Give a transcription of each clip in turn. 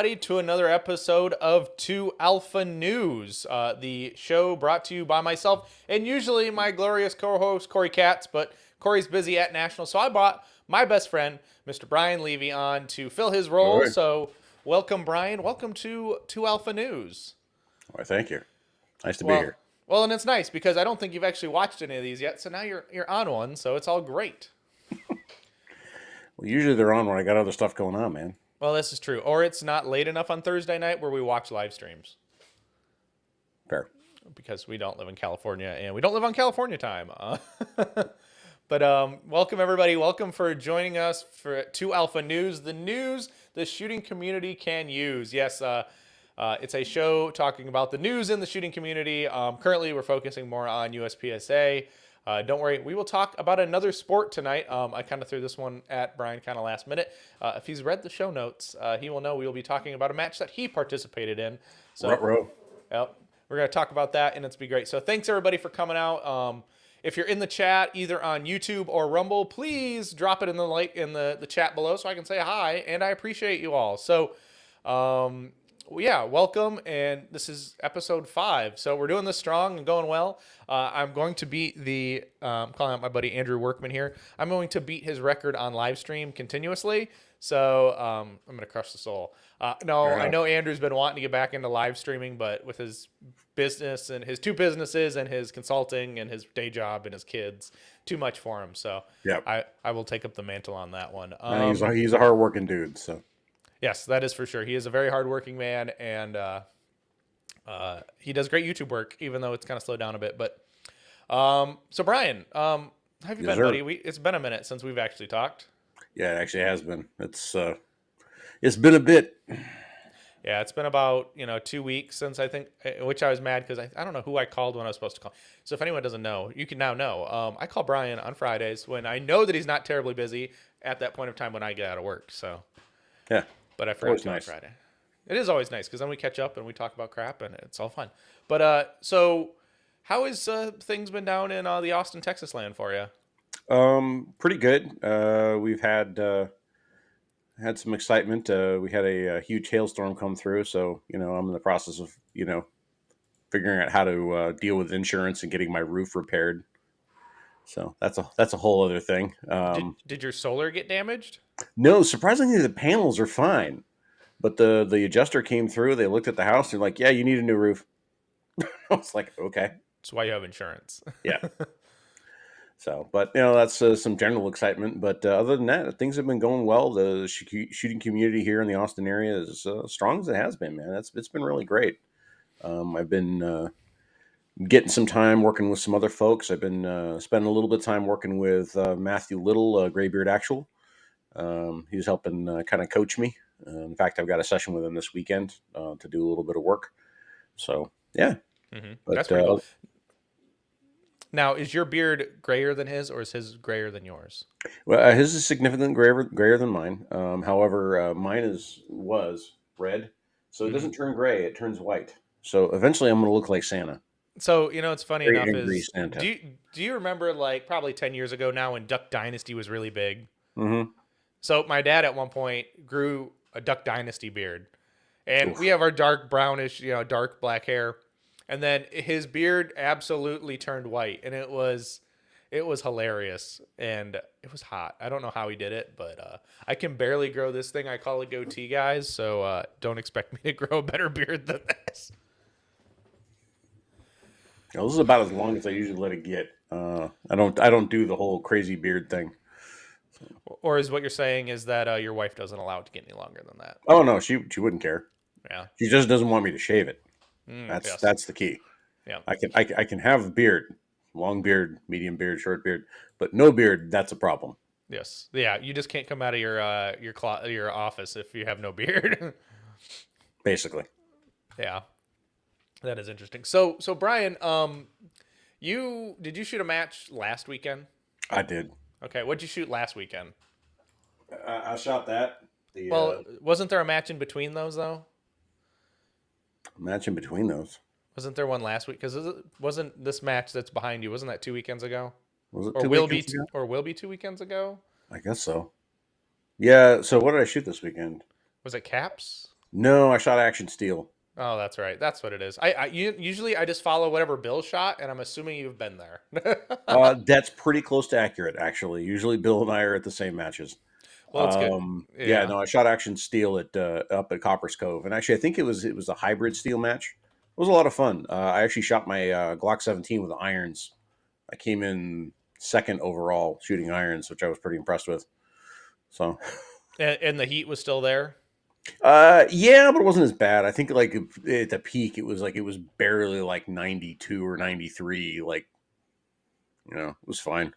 To another episode of 2 Alpha News, the show brought to you by myself and usually my glorious co-host Corey Katz, but Corey's busy at National, so I brought my best friend, Mr. Brian Levy, on to fill his All role. right. So welcome, Brian. Welcome to 2 Alpha News. Why, thank you. Nice to be Well, here. well, and it's nice because I don't think you've actually watched any of these yet, so now you're on one, so it's all great. Well, usually they're on when I got other stuff going on, man. Well, this is true. Or it's not late enough on Thursday night where we watch live streams. Fair. Because we don't live in California and we don't live on California time. But welcome, everybody. Welcome for joining us for 2 Alpha News, the news the shooting community can use. Yes, it's a show talking about the news in the shooting community. Currently, we're focusing more on USPSA. Don't worry, we will talk about another sport tonight. I kind of threw this one at Brian kind of last minute. If he's read the show notes, he will know we will be talking about a match that he participated in. So, Ruh-roh. yep, we're going to talk about that, and it's be great. So thanks, everybody, for coming out. If you're in the chat, either on YouTube or Rumble, please drop it in the chat below so I can say hi, and I appreciate you all. So, yeah, welcome, and this is episode 5. So we're doing this strong and going well. I'm going to beat calling out my buddy Andrew Workman here. I'm going to beat his record on live stream continuously. So I'm going to crush the soul. No, I know Andrew's been wanting to get back into live streaming, but with his business and his 2 businesses and his consulting and his day job and his kids, too much for him. So Yep. I will take up the mantle on that one. He's a hard-working dude, so. Yes, that is for sure. He is a very hardworking man, and he does great YouTube work, even though it's kind of slowed down a bit. But so Brian, how have you Yes, been, sir. buddy? It's been a minute since we've actually talked. Yeah, it actually has been. It's been a bit. Yeah, it's been about 2 weeks since I think, which I was mad because I don't know who I called when I was supposed to call. So if anyone doesn't know, you can now know. I call Brian on Fridays when I know that he's not terribly busy at that point of time when I get out of work. So Yeah. but I forgot Always to on nice. Friday. It is always nice because then we catch up and we talk about crap and it's all fun. But so how has things been down in the Austin, Texas land for you? Pretty good. We've had some excitement. We had a huge hailstorm come through, so I'm in the process of figuring out how to deal with insurance and getting my roof repaired. So that's a whole other thing. Did your solar get damaged? No, surprisingly, the panels are fine. But the adjuster came through. They looked at the house. They're like, "Yeah, you need a new roof." I was like, "Okay, That's why you have insurance. yeah." So, but that's some general excitement. But other than that, things have been going well. The shooting community here in the Austin area is as strong as it has been, man. It's been really great. I've been getting some time working with some other folks. I've been spending a little bit of time working with Matthew Little, Graybeard Actual. He's helping kind of coach me. In fact, I've got a session with him this weekend to do a little bit of work. So, yeah. Mm-hmm. But, That's pretty cool. Now, is your beard grayer than his, or is his grayer than yours? Well, his is significantly grayer than mine. However, mine was red, so it doesn't turn gray; it turns white. So eventually, I'm going to look like Santa. So it's funny Very enough angry is Santa. do you remember like probably 10 years ago now when Duck Dynasty was really big? Mm-hmm. So my dad at one point grew a Duck Dynasty beard, and Oof. we have our dark brownish, dark black hair, and then his beard absolutely turned white, and it was hilarious, and it was hot. I don't know how he did it, but I can barely grow this thing I call a goatee, guys. So don't expect me to grow a better beard than this. This is about as long as I usually let it get. I don't do the whole crazy beard thing. Or is what you're saying is that your wife doesn't allow it to get any longer than that? Oh no, she wouldn't care. Yeah, She just doesn't want me to shave it. yes. That's the key. Yeah. I can have a beard, long beard, medium beard, short beard, but no beard. That's a problem. Yes. Yeah. You just can't come out of your office if you have no beard. Basically. Yeah. That is interesting. So Brian, did you shoot a match last weekend? I did. Okay. What'd you shoot last weekend? I shot that. Well, wasn't there a match in between those though? Match in between those. Wasn't there one last week? Because wasn't this match that's behind you? Wasn't that 2 weekends ago? Was it Or 2 will be weekends ago? or will be 2 weekends ago? I guess so. Yeah. So what did I shoot this weekend? Was it Caps? No, I shot action steel. Oh, that's right. That's what it is. Usually I just follow whatever Bill shot, and I'm assuming you've been there. That's pretty close to accurate, actually. Usually, Bill and I are at the same matches. Well, it's good. Yeah, Yeah. no, I shot action steel at up at Copper's Cove, and actually, I think it was a hybrid steel match. It was a lot of fun. I actually shot my Glock 17 with irons. I came in second overall shooting irons, which I was pretty impressed with. So, And the heat was still there. yeah, but it wasn't as bad. I think like at the peak, it was barely like 92 or 93. Like, it was fine.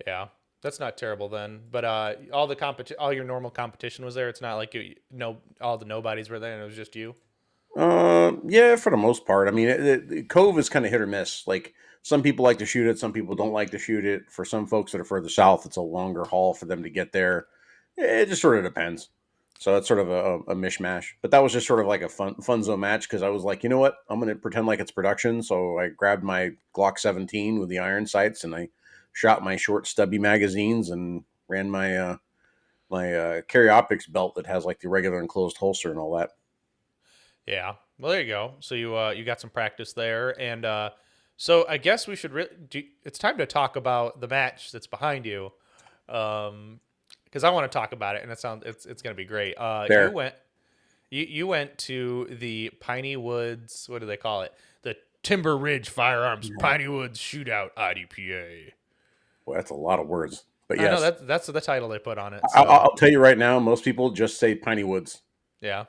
Yeah. That's not terrible then. But all your normal competition was there. It's not like all the nobodies were there and it was just you. Yeah, for the most part. I mean, Cove is kind of hit or miss. Like some people like to shoot it, some people don't like to shoot it. For some folks that are further south, it's a longer haul for them to get there. It just sort of depends. So it's sort of a mishmash. But that was just sort of like a fun zone match because I was like, you know what, I'm going to pretend like it's production. So I grabbed my Glock 17 with the iron sights and I shot my short stubby magazines and ran my carry optics belt that has like the regular enclosed holster and all that. Yeah. Well, there you go. So you got some practice there, and so I guess we should it's time to talk about the match that's behind you, because I want to talk about it, and it's gonna be great. There. You went to the Piney Woods. What do they call it? The Timber Ridge Firearms Piney Woods Shootout IDPA. Well, that's a lot of words, but I know yes, that's the title they put on it. I'll So tell you right now. Most people just say Piney Woods. yeah.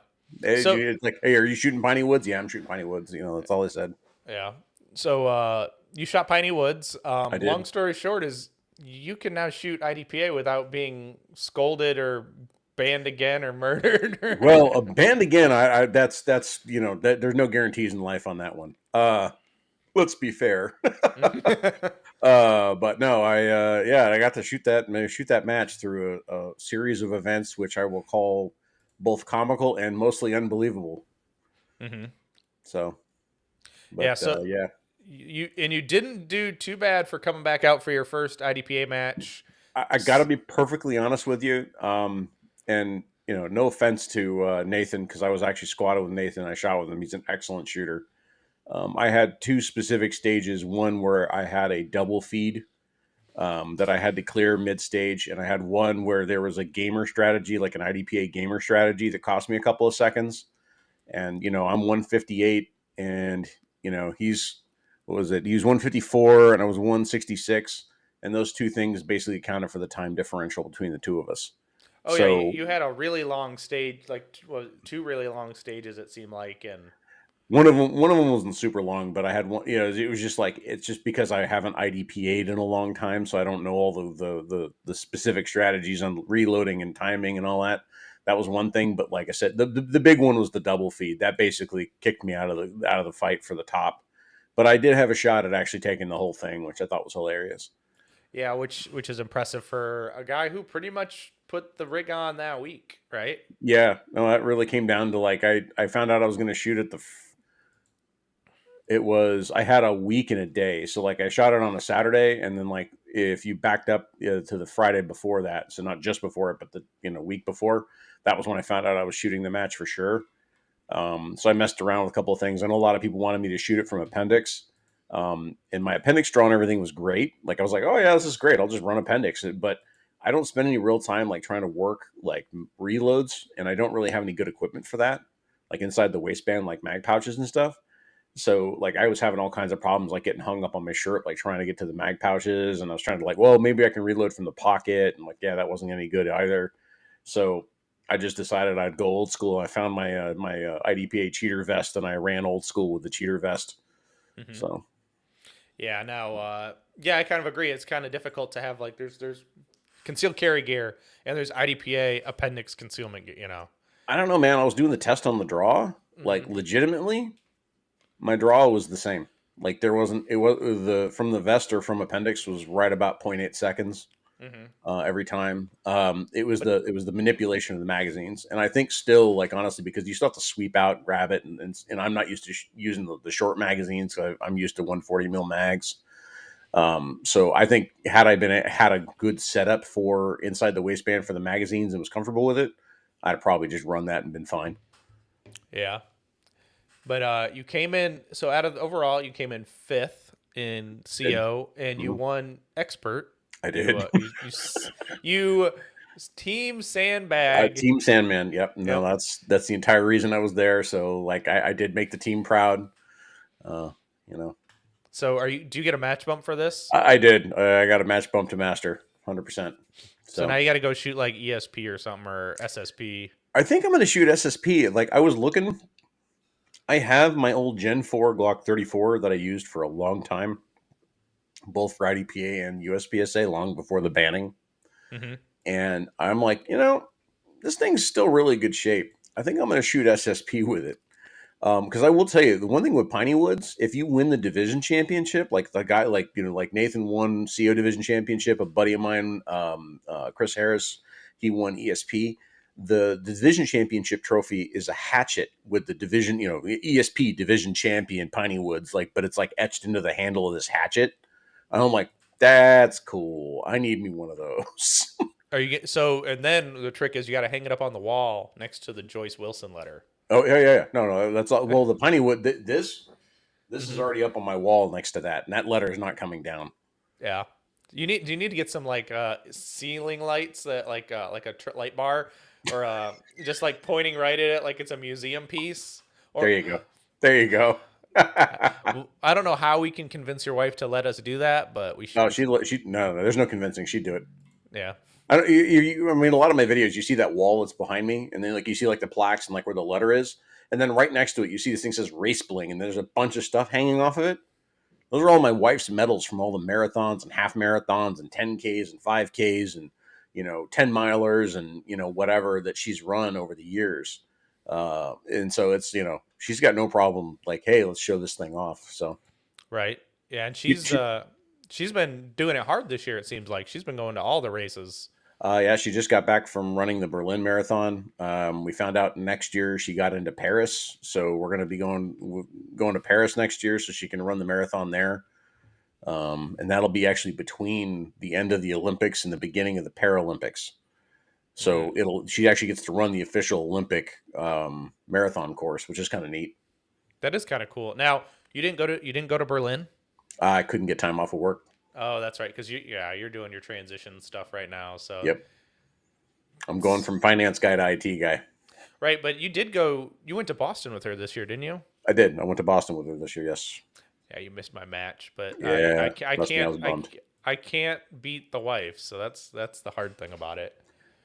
So It's like, hey, are you shooting Piney Woods? Yeah, I'm shooting Piney Woods. That's all they said. yeah. So you shot Piney Woods. I Long did. story short is you can now shoot IDPA without being scolded or banned again or murdered. Well, a band again. That's there's no guarantees in life on that one. Let's be fair. But no, I got to shoot that match through a series of events, which I will call both comical and mostly unbelievable. hmm So, Yeah. but So yeah, you didn't do too bad for coming back out for your first IDPA match. I got to be perfectly honest with you. And no offense to Nathan, because I was actually squatted with Nathan. I shot with him. He's an excellent shooter. I had two specific stages. One where I had a double feed that I had to clear mid stage, and I had one where there was a gamer strategy, like an IDPA gamer strategy, that cost me a couple of seconds. And I'm 158, and he's what was it? He was 154, and I was 166, and those two things basically accounted for the time differential between the two of us. Oh yeah, So you had a really long stage, like two really long stages. It seemed like, and one of them wasn't super long, but I had one. It was just like it's just because I haven't IDPA'd in a long time, so I don't know all the specific strategies on reloading and timing and all that. That was one thing, but like I said, the big one was the double feed. That basically kicked me out of the fight for the top. But I did have a shot at actually taking the whole thing, which I thought was hilarious. yeah, which is impressive for a guy who pretty much put the rig on that week, right? Yeah, no, that really came down to like I found out I was going to shoot at I had a week and a day. So like I shot it on a Saturday, and then like if you backed up to the Friday before that, so not just before it, but the week before, that was when I found out I was shooting the match for sure. So I messed around with a couple of things. I know a lot of people wanted me to shoot it from appendix. And my appendix draw and everything was great. Like I was like, oh yeah, this is great. I'll just run appendix. But I don't spend any real time like trying to work like reloads, and I don't really have any good equipment for that, like inside the waistband, like mag pouches and stuff. So like I was having all kinds of problems, like getting hung up on my shirt, like trying to get to the mag pouches, and I was trying to like, well, maybe I can reload from the pocket, and like, yeah, that wasn't any good either. So I just decided I'd go old school. I found my IDPA cheater vest, and I ran old school with the cheater vest. hmm So Yeah, no, yeah, I kind of agree. It's kind of difficult to have like there's concealed carry gear and there's IDPA appendix concealment. I don't know, man. I was doing the test on the draw, like hmm legitimately, my draw was the same. Like there wasn't it was the from the vest or from appendix was right about zero point 0.8 seconds hmm every time. It was But the manipulation of the magazines, and I think still like honestly because you still have to sweep out, grab it, and I'm not used to using the short magazines. So I'm used to 140 mil mags. So I think had I been had a good setup for inside the waistband for the magazines and was comfortable with it, I'd probably just run that and been fine. Yeah. But you came in, so out of the overall, you came in fifth in Did. CO, and you Mhm. won expert. I You did. you team sandbag. Team Sandman. Yep. No, Yep. that's the entire reason I was there. So like I did make the team proud. Uh, you know, So do you get a match bump for this? I did. I got a match bump to master, 100%. So now So you got to go shoot like ESP or something or SSP. I think I'm going to shoot SSP. Like I was looking, I have my old Gen 4 Glock 34 that I used for a long time, both for IDPA and USPSA, long before the banning. Mm-hmm. And I'm like, this thing's still really good shape. I think I'm going to shoot SSP with it. Because I will tell you, the one thing with Piney Woods, if you win the division championship, like the guy, like Nathan won CO division championship, a buddy of mine, Chris Harris, he won ESP. The division championship trophy is a hatchet with the division, ESP division champion Piney Woods, but it's like etched into the handle of this hatchet. And I'm like, that's cool. I need me one of those. Are you get so? And then the trick is you got to hang it up on the wall next to the Joyce Wilson letter. Oh yeah, yeah, yeah. No, that's all. Well, the Piney Wood, this is Mm-hmm. already up on my wall next to that, and that letter is not coming down. Yeah. Do you need to get some like ceiling lights that like a light bar or just like pointing right at it like it's a museum piece There or you go. There you go. I don't know how we can convince your wife to let us do that, but No, we should. no, there's no convincing. She'd do it. Yeah. I don't. I mean, a lot of my videos, you see that wall that's behind me, and then like you see like the plaques and like where the letter is, and then right next to it, you see this thing says race bling, and there's a bunch of stuff hanging off of it. Those are all my wife's medals from all the marathons and half marathons and 10Ks and 5Ks and 10 milers and whatever that she's run over the years. And so it's she's got no problem like, hey, let's show this thing off. So Right. Yeah, and she she's been doing it hard this year. It seems like she's been going to all the races. yeah, she just got back from running the Berlin Marathon. We found out next year she got into Paris, so we're going to be going to Paris next year so she can run the marathon there. And that'll be actually between the end of the Olympics and the beginning of the Paralympics. So Mm, she actually gets to run the official Olympic marathon course, which is kind of neat. that is kind of cool. Now you didn't go to Berlin. I couldn't get time off of work. Oh, that's right, because you're doing your transition stuff right now. So Yep, I'm going from finance guy to IT guy. right, but you did go. You went to Boston with her this year, didn't you? I did. I went to Boston with her this year. Yes. Yeah, you missed my match, but Yeah. Trust me, I was I, bummed. I can't beat the wife, so that's the hard thing about it.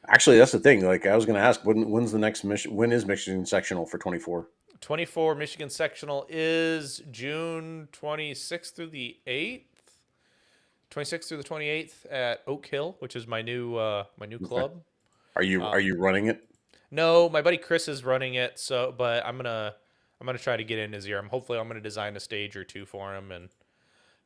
Actually, that's the thing. Like, I was going to ask, when's the next mission? When is Michigan sectional for 24? 24 Michigan sectional is June 26th through the 8th. 26th through the 28th at Oak Hill, which is my new Okay. club. Are you running it? No, my buddy Chris is running it, so but I'm gonna try to get in his ear. I'm gonna design a stage or two for him and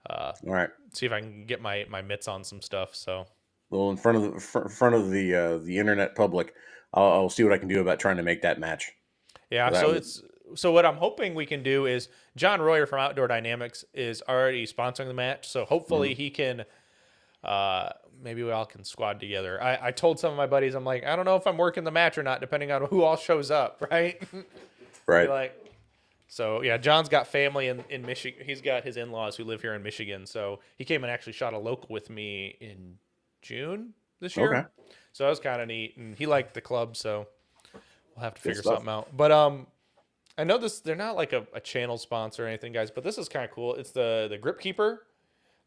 All right. see if I can get my mitts on some stuff. So Well, in front of the internet public, I'll see what I can do about trying to make that match. yeah, 'Cause I would, so what I'm hoping we can do is John Royer from Outdoor Dynamics is already sponsoring the match, so hopefully mhm. he can. Maybe we all can squad together. I told some of my buddies, I'm like, I don't know if I'm working the match or not, depending on who all shows up, right? Be Right. like, so yeah, John's got family in Michigan. He's got his in-laws who live here in Michigan, so he came and actually shot a local with me in June this year. Okay. So that was kind of neat, and he liked the club, so we'll have to Good figure stuff. something out. But I know this. They're not like a channel sponsor or anything, guys, but this is kind of cool. It's the Grip Keeper.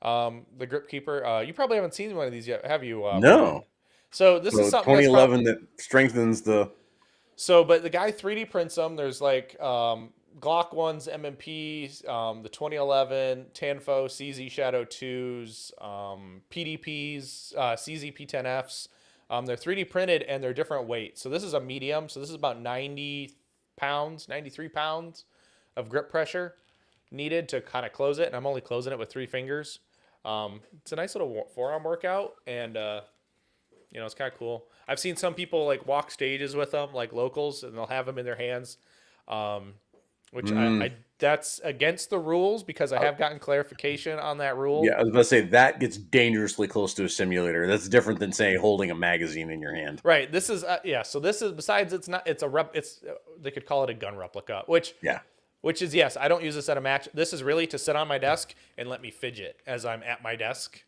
The Grip Keeper. You probably haven't seen one of these yet, have you, Brian? No. So this is So something that's probably 2011 that strengthens the. so. But the guy 3D prints them. There's like Glock ones, MMPs, the 2011 Tanfo CZ Shadow 2s, PDPs, CZ P10Fs. They're 3D printed and they're different weights. So this is a medium. So this is about 90 pounds, 93 pounds of grip pressure needed to kind of close it. And I'm only closing it with 3 fingers. It's a nice little forearm workout, and it's kind of cool. I've seen some people like walk stages with them, like locals, and they'll have them in their hands. Um, which I that's against the rules because I have gotten clarification on that rule. Yeah, I was about to say that gets dangerously close to a simulator. That's different than say holding a magazine in your hand. Right. This is yeah. So this is besides it's not it's a rep. It's they could call it a gun replica, Yeah, which is yes. I don't use this at a match. This is really to sit on my desk and let me fidget as I'm at my desk.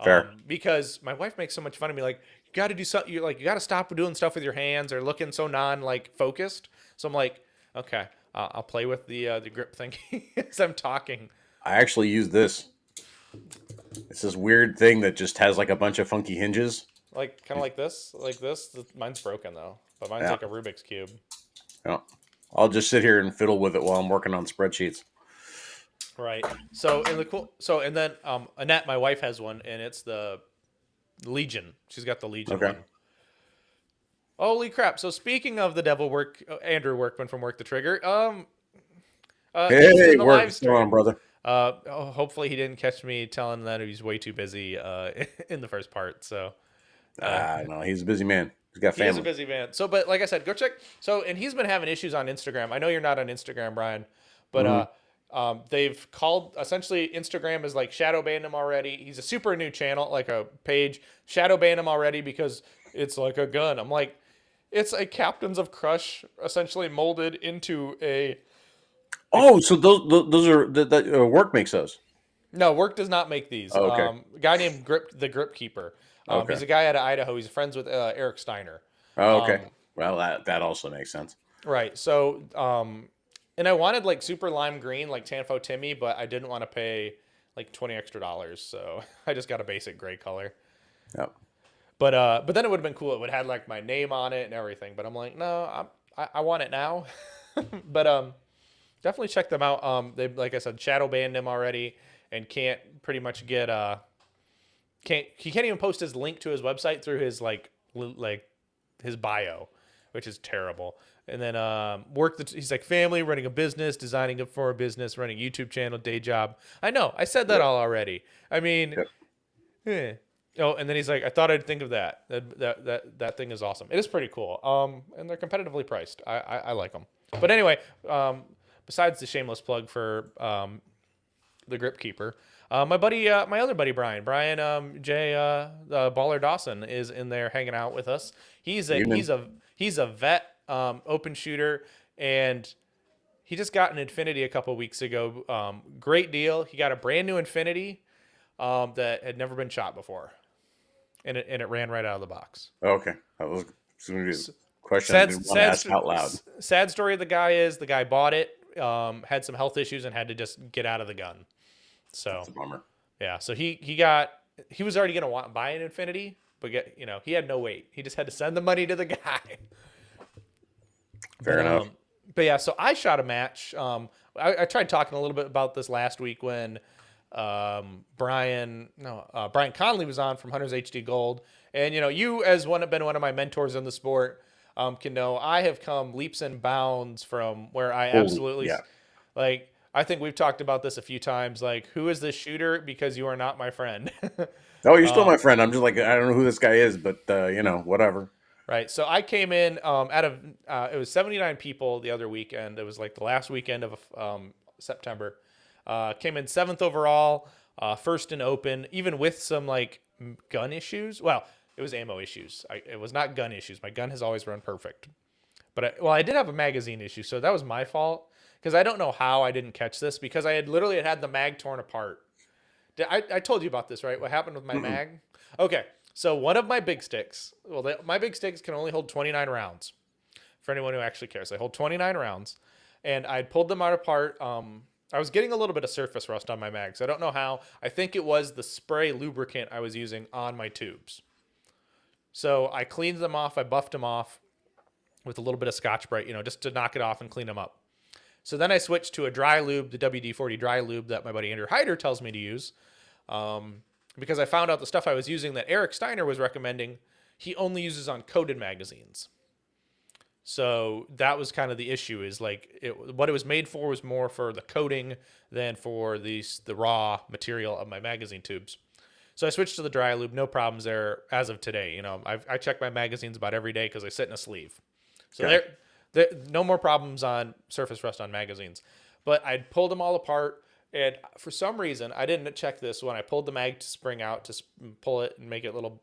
fair. Because my wife makes so much fun of me. Like you got to do something. You're like you got to stop doing stuff with your hands or looking so non like focused. So I'm like, okay, I'll play with the grip thing as I'm talking. I actually use this. It's this weird thing that just has like a bunch of funky hinges. Like kind of like this, like this. Mine's broken though, but mine's Yeah. like a Rubik's cube. Yeah. I'll just sit here and fiddle with it while I'm working on spreadsheets. Right. So in the cool. So and then Annette, my wife, has one, and it's the Legion. She's got the Legion Okay. one. Holy crap! So speaking of the devil work, Andrew Workman from Work the Trigger. He's Hey, in the work. live What's going on, stream. brother? Hopefully he didn't catch me telling that he's way too busy in the first part. So No, he's a busy man. He's got he is a family. busy man. So, but like I said, go check. So, and he's been having issues on Instagram. I know you're not on Instagram, Brian, but they've called essentially Instagram is like shadow banned him already. He's a super new channel, like a page. Shadow banned him already because it's like a gun. I'm like, it's a Captains of Crush essentially molded into a. Oh, so those are that work makes those. No, Work does not make these. Oh, okay. A guy named Grip Keeper. Okay. He's a guy out of Idaho. He's friends with Eric Steiner. Oh, okay. Well, that also makes sense. Right. So, and I wanted like super lime green, like Tanfo Timmy, but I didn't want to pay like $20 extra. So I just got a basic gray color. Yep. But then it would have been cool. It would have had like my name on it and everything. But I'm like, no, I want it now. But definitely check them out. They like I said, shadow banned him already and can't pretty much get he can't even post his link to his website through his like his bio, which is terrible. And then he's like family, running a business, designing it for a business, running a YouTube channel, day job. I know, I said that all already. I mean, oh, and then he's like, I thought I'd think of that. That thing is awesome. It is pretty cool. And they're competitively priced. I like them. But anyway, besides the shameless plug for the Grip Keeper, my other buddy Brian J Baller Dawson is in there hanging out with us. He's a vet open shooter, and he just got an Infinity a couple weeks ago. Great deal. He got a brand new Infinity that had never been shot before, and it ran right out of the box. Okay. That was going to be a question I didn't want to ask out loud. Sad story of the guy bought it, had some health issues, and had to just get out of the gun. So That's a bummer. yeah, so he was already gonna buy an Infinity, but he had no weight. He just had to send the money to the guy. Fair enough. But yeah, so I shot a match. I tried talking a little bit about this last week when Brian Conley was on from Hunters HD Gold, and you as been one of my mentors in the sport can know I have come leaps and bounds from where I absolutely like. I think we've talked about this a few times. Like, who is this shooter? Because you are not my friend. Oh, you're still my friend. I'm just like, I don't know who this guy is, but whatever. Right. So I came in out of it was 79 people the other weekend. It was like the last weekend of September. Came in 7th overall, first in open, even with some like gun issues. Well, it was ammo issues. It was not gun issues. My gun has always run perfect. But I did have a magazine issue, so that was my fault. Because I don't know how I didn't catch this, because I had literally had the mag torn apart. I told you about this, right? What happened with my mag? Okay, so one of my big sticks, my big sticks can only hold 29 rounds. For anyone who actually cares, they hold 29 rounds. And I pulled them apart. I was getting a little bit of surface rust on my mags. I don't know how. I think it was the spray lubricant I was using on my tubes. So I cleaned them off. I buffed them off with a little bit of Scotch-Brite, just to knock it off and clean them up. So then I switched to a dry lube, the WD-40 dry lube that my buddy Andrew Hyder tells me to use, because I found out the stuff I was using that Eric Steiner was recommending, he only uses on coated magazines. So that was kind of the issue, is like what it was made for was more for the coating than for the raw material of my magazine tubes. So I switched to the dry lube, no problems there as of today. I check my magazines about every day because they sit in a sleeve. So no more problems on surface rust on magazines. But I'd pulled them all apart, and for some reason, I didn't check this when I pulled the mag spring out to pull it and make it a little,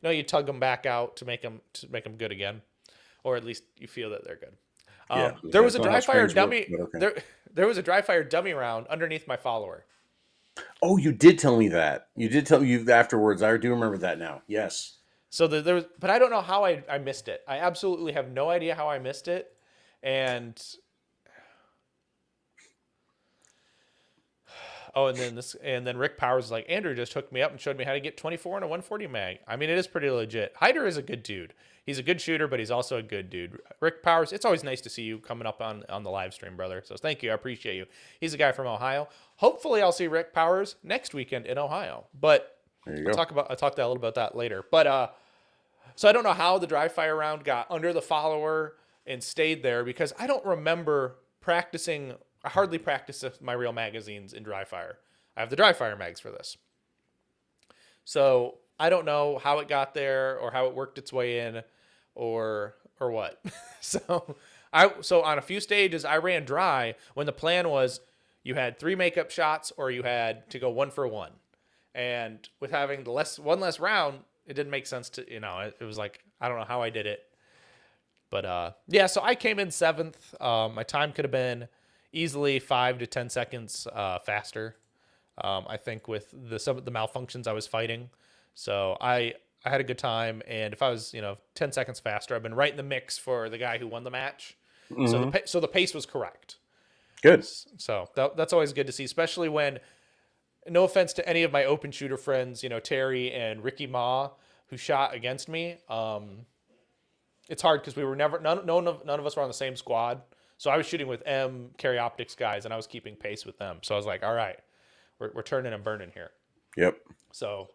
you tug them back out to make them good again, or at least you feel that they're good. Yeah, There was a that's not how dry fire springs dummy. work, but okay. There was a dry fire dummy round underneath my follower. Oh, you did tell me that. You did tell me afterwards. I do remember that now. Yes. So there was, but I don't know how I missed it. I absolutely have no idea how I missed it, and and then Rick Powers is like, Andrew just hooked me up and showed me how to get 24 in a 140 mag. I mean, it is pretty legit. Hyder is a good dude. He's a good shooter, but he's also a good dude. Rick Powers, it's always nice to see you coming up on the live stream, brother. So thank you. I appreciate you. He's a guy from Ohio. Hopefully I'll see Rick Powers next weekend in Ohio. But There you I'll go. talk a little about that later. But so I don't know how the dry fire round got under the follower and stayed there, because I don't remember practicing. I hardly practice my real magazines in dry fire. I have the dry fire mags for this. So I don't know how it got there or how it worked its way in or what. So on a few stages I ran dry when the plan was you had 3 makeup shots or you had to go 1 for 1. And with having one less round, it didn't make sense to, it was like, I don't know how I did it. But yeah, so I came in 7th. My time could have been easily 5 to 10 seconds faster. I think with some of the malfunctions I was fighting. So I had a good time, and if I was 10 seconds faster, I've been right in the mix for the guy who won the match. Mm-hmm. So the pace was correct. Good. So that's always good to see, especially when, no offense to any of my open shooter friends, Terry and Ricky Ma, who shot against me. It's hard because we were none of us were on the same squad. So I was shooting with Carry Optics guys, and I was keeping pace with them. So I was like, all right, we're turning and burning here. Yep. So,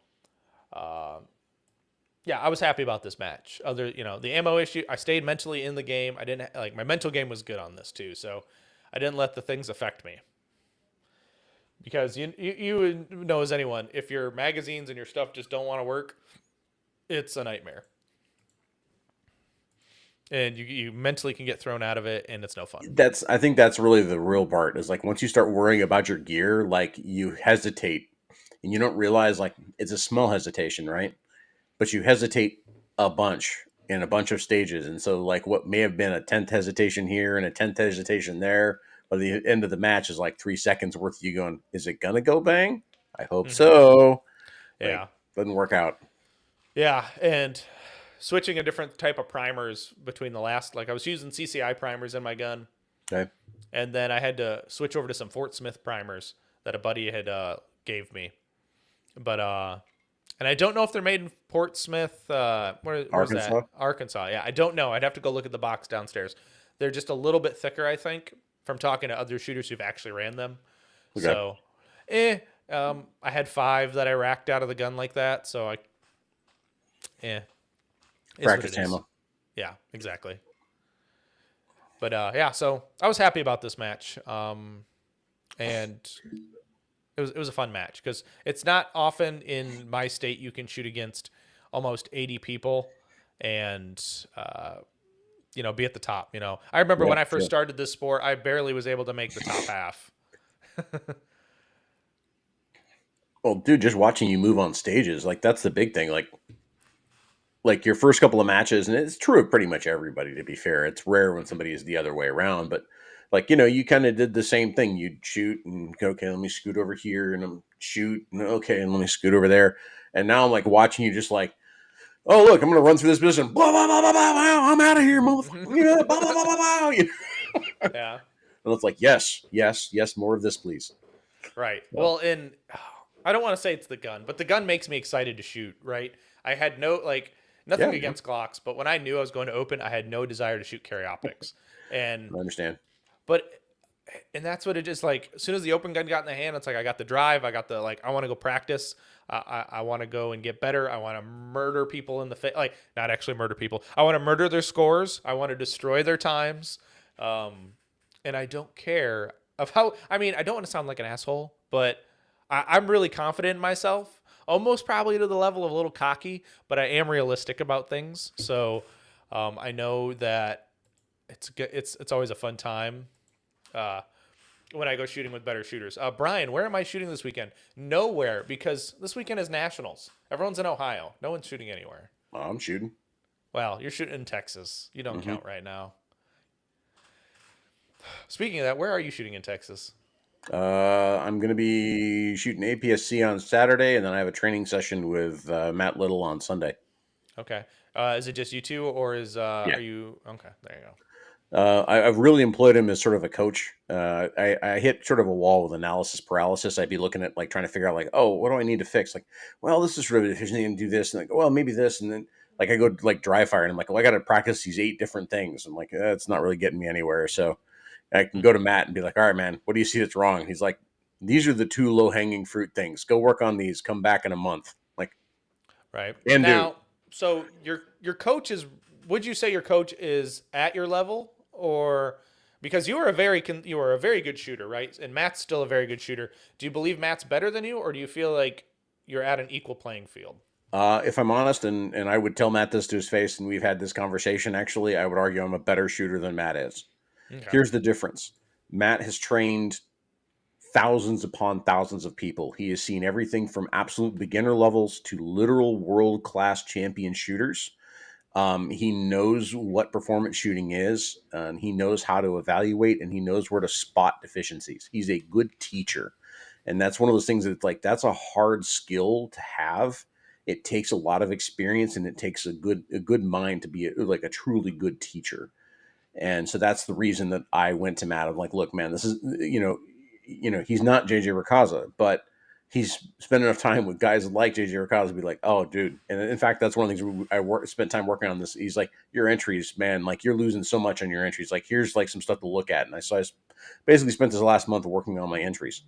yeah, I was happy about this match. The ammo issue, I stayed mentally in the game. I didn't my mental game was good on this too. So I didn't let the things affect me. Because you know as anyone, if your magazines and your stuff just don't want to work, it's a nightmare. And you mentally can get thrown out of it, and it's no fun. I think that's really the real part, is like once you start worrying about your gear, like you hesitate and you don't realize, like, it's a small hesitation, right? But you hesitate a bunch in a bunch of stages. And so like what may have been a 10th hesitation here and a 10th hesitation there, by the end of the match is like 3 seconds worth of you going, is it going to go bang? I hope so. Yeah. Like, doesn't work out. Yeah. And switching a different type of primers between the last, like I was using CCI primers in my gun. Okay. And then I had to switch over to some Fort Smith primers that a buddy had gave me. But and I don't know if they're made in Fort Smith. Where's Arkansas? that? Arkansas. Yeah, I don't know. I'd have to go look at the box downstairs. They're just a little bit thicker, I think, from talking to other shooters who've actually ran them. Okay. So, I had 5 that I racked out of the gun like that. So practice ammo. Yeah, exactly. But yeah, so I was happy about this match. And it was a fun match because it's not often in my state you can shoot against almost 80 people and be at the top. I remember when I first started this sport, I barely was able to make the top half. Well, dude, just watching you move on stages, like that's the big thing. Like your first couple of matches, and it's true of pretty much everybody, to be fair. It's rare when somebody is the other way around, but like, you kind of did the same thing. You'd shoot and go, okay, let me scoot over here, and I'm shoot, and okay, and let me scoot over there. And now I'm like watching you just like, oh, look, I'm going to run through this position. Blah, blah, blah, blah, blah, I'm out of here, motherfucker. Yeah, blah, blah, blah, blah, blah. Yeah. And it's like, yes, more of this, please. Right. Well, I don't want to say it's the gun, but the gun makes me excited to shoot, right? I had nothing against Glocks, but when I knew I was going to open, I had no desire to shoot carry optics. And I understand. And that's what it is like. As soon as the open gun got in the hand, it's like I got the drive. I got the I want to go practice. I want to go and get better. I want to murder people in the face. Like, not actually murder people. I want to murder their scores. I want to destroy their times. And I don't care of how. I mean, I don't want to sound like an asshole, but I'm really confident in myself. Almost probably to the level of a little cocky, but I am realistic about things. So I know that it's good. It's always a fun time. Uh, when I go shooting with better shooters. Brian, where am I shooting this weekend? Nowhere, because this weekend is nationals. Everyone's in Ohio. No one's shooting anywhere. I'm shooting. Well, you're shooting in Texas. You don't Hmm. count right now. Speaking of that, where are you shooting in Texas? I'm going to be shooting APS-C on Saturday, and then I have a training session with Matt Little on Sunday. Okay. Is it just you two, or Yeah. are you okay? There you go. I've really employed him as sort of a coach. I hit sort of a wall with analysis paralysis. I'd be looking at like trying to figure out like, oh, what do I need to fix? Like, well, this is really deficient and do this, and like, well, maybe this, and then like I go like dry fire, and I'm like, well, I got to practice these 8 different things. I'm like, it's not really getting me anywhere. So I can go to Matt and be like, all right, man, what do you see that's wrong? He's like, these are the 2 low hanging fruit things. Go work on these. Come back in a month. Like, Right and do. now, so your coach is. Would you say your coach is at your level, or because you are you are a very good shooter, right? And Matt's still a very good shooter. Do you believe Matt's better than you, or do you feel like you're at an equal playing field? If I'm honest, and I would tell Matt this to his face, and we've had this conversation, actually, I would argue I'm a better shooter than Matt is. Okay. Here's the difference. Matt has trained thousands upon thousands of people. He has seen everything from absolute beginner levels to literal world class champion shooters. He knows what performance shooting is, and he knows how to evaluate, and he knows where to spot deficiencies. He's a good teacher. And that's one of those things that's like, that's a hard skill to have. It takes a lot of experience, and it takes a good mind to be like a truly good teacher. And so that's the reason that I went to Matt. I'm like, look, man, this is, he's not JJ Rakaza, but he's spent enough time with guys like JJ Rakaza to be like, oh, dude. And in fact, that's one of the things spent time working on this. He's like, your entries, man, like you're losing so much on your entries. Like, here's like some stuff to look at. And I basically spent this last month working on my entries.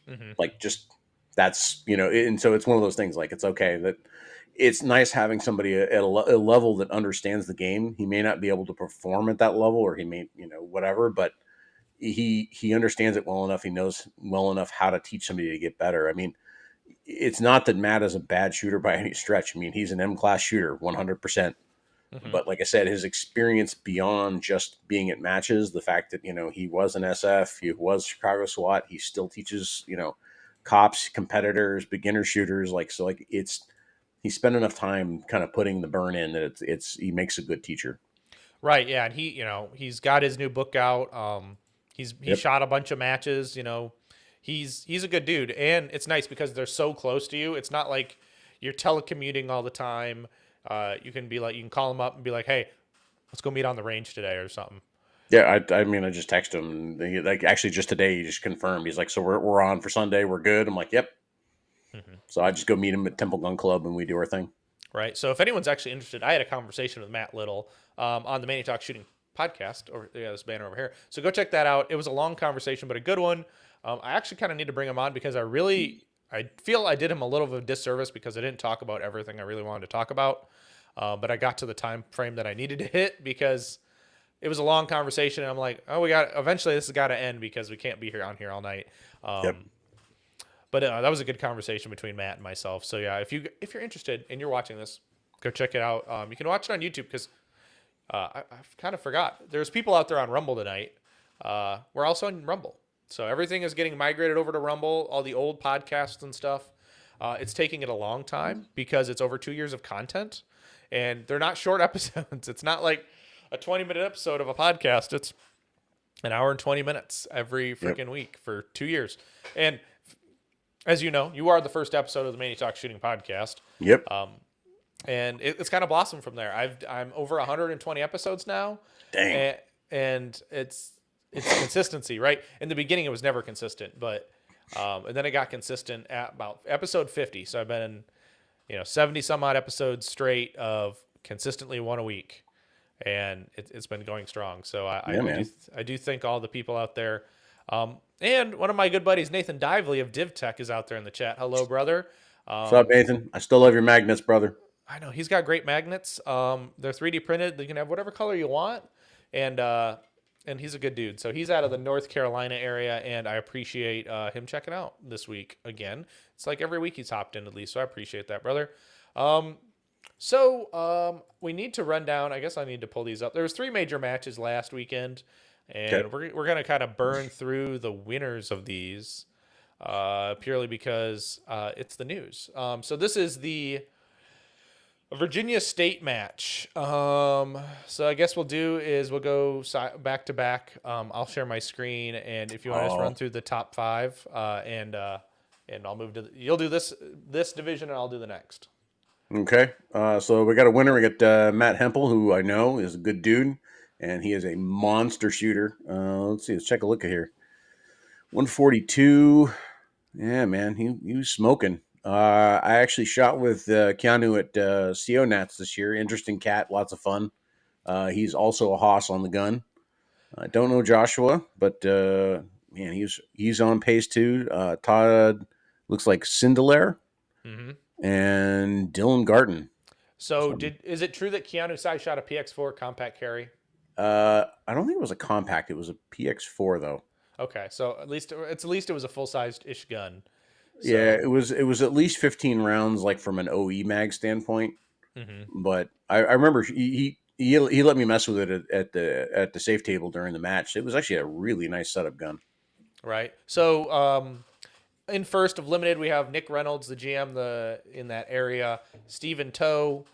Hmm. Like, just that's, and so it's one of those things. Like, it's okay that it's nice having somebody at a level that understands the game. He may not be able to perform at that level, or he may, whatever, but he understands it well enough. He knows well enough how to teach somebody to get better. I mean, it's not that Matt is a bad shooter by any stretch. I mean, he's an M class shooter, 100%. Hmm. But like I said, his experience beyond just being at matches, the fact that he was an SF, he was Chicago SWAT, he still teaches cops, competitors, beginner shooters, like so, like he spent enough time kind of putting the burn in that it's he makes a good teacher. Right. Yeah, and he's got his new book out. He Yep. shot a bunch of matches. He's a good dude, and it's nice because they're so close to you. It's not like you're telecommuting all the time. You can call him up and be like, hey, let's go meet on the range today or something. Yeah, I mean, I just texted him. Like actually, just today, he just confirmed. He's like, "So we're on for Sunday. We're good." I'm like, "Yep." Hmm. So I just go meet him at Temple Gun Club, and we do our thing. Right. So if anyone's actually interested, I had a conversation with Matt Little on the Manny Talk Shooting podcast, or this banner over here. So go check that out. It was a long conversation, but a good one. I actually kind of need to bring him on because I feel I did him a little of a disservice because I didn't talk about everything I really wanted to talk about. But I got to the time frame that I needed to hit because it was a long conversation. And I'm like, oh, eventually this has got to end because we can't be here all night. Yep. But that was a good conversation between Matt and myself. So yeah, if you're interested and you're watching this, go check it out. You can watch it on YouTube because I kind of forgot. There's people out there on Rumble tonight. We're also on Rumble, so everything is getting migrated over to Rumble. All the old podcasts and stuff. It's taking it a long time because it's over 2 years of content, and they're not short episodes. It's not like a 20-minute episode of a podcast. It's an hour and 20 minutes every Yep. freaking week for 2 years. And as you know, you are the first episode of the Manny Talk Shooting podcast. Yep. And it's kind of blossomed from there. I'm over 120 episodes now, Dang. and it's consistency, right? In the beginning, it was never consistent, but and then it got consistent at about episode 50. So I've been 70 some odd episodes straight of consistently one a week, and it's been going strong. So Yeah, man. I do thank all the people out there. And one of my good buddies, Nathan Dively of DivTech, is out there in the chat. Hello, brother. What's up, Nathan? I still love your magnets, brother. I know he's got great magnets. They're 3D printed. You can have whatever color you want, and he's a good dude. So he's out of the North Carolina area, and I appreciate him checking out this week again. It's like every week he's hopped in at least, so I appreciate that, brother. So we need to run down. I guess I need to pull these up. There was 3 major matches last weekend, Okay. and we're gonna kind of burn through the winners of these, purely because it's the news. So this is the Virginia State match. So I guess we'll go back to back. I'll share my screen, and if you want to just Oh, run through the top 5, and I'll move to you'll do this division, and I'll do the next. okay. So we got a winner. We got Matt Hempel, who I know is a good dude, and he is a monster shooter. Let's see. Let's check a look at here. 142. Yeah, man, he was smoking. I actually shot with Keanu at CO Nats this year. Interesting cat, lots of fun. He's also a hoss on the gun. I don't know Joshua, but man, he's on pace too. Todd looks like Cinderlair Mm-hmm. and Dylan Garten. So So, is it true that Keanu Sai shot a PX4 compact carry? I don't think it was a compact. It was a PX4 though. Okay, so at least it was a full sized ish gun. Yeah, So. it was at least 15 rounds, like from an OE mag standpoint. Mhm. But I remember he let me mess with it at the safe table during the match. It was actually a really nice setup gun. Right. So in first of limited, we have Nick Reynolds, the GM, in that area. Stephen Toe,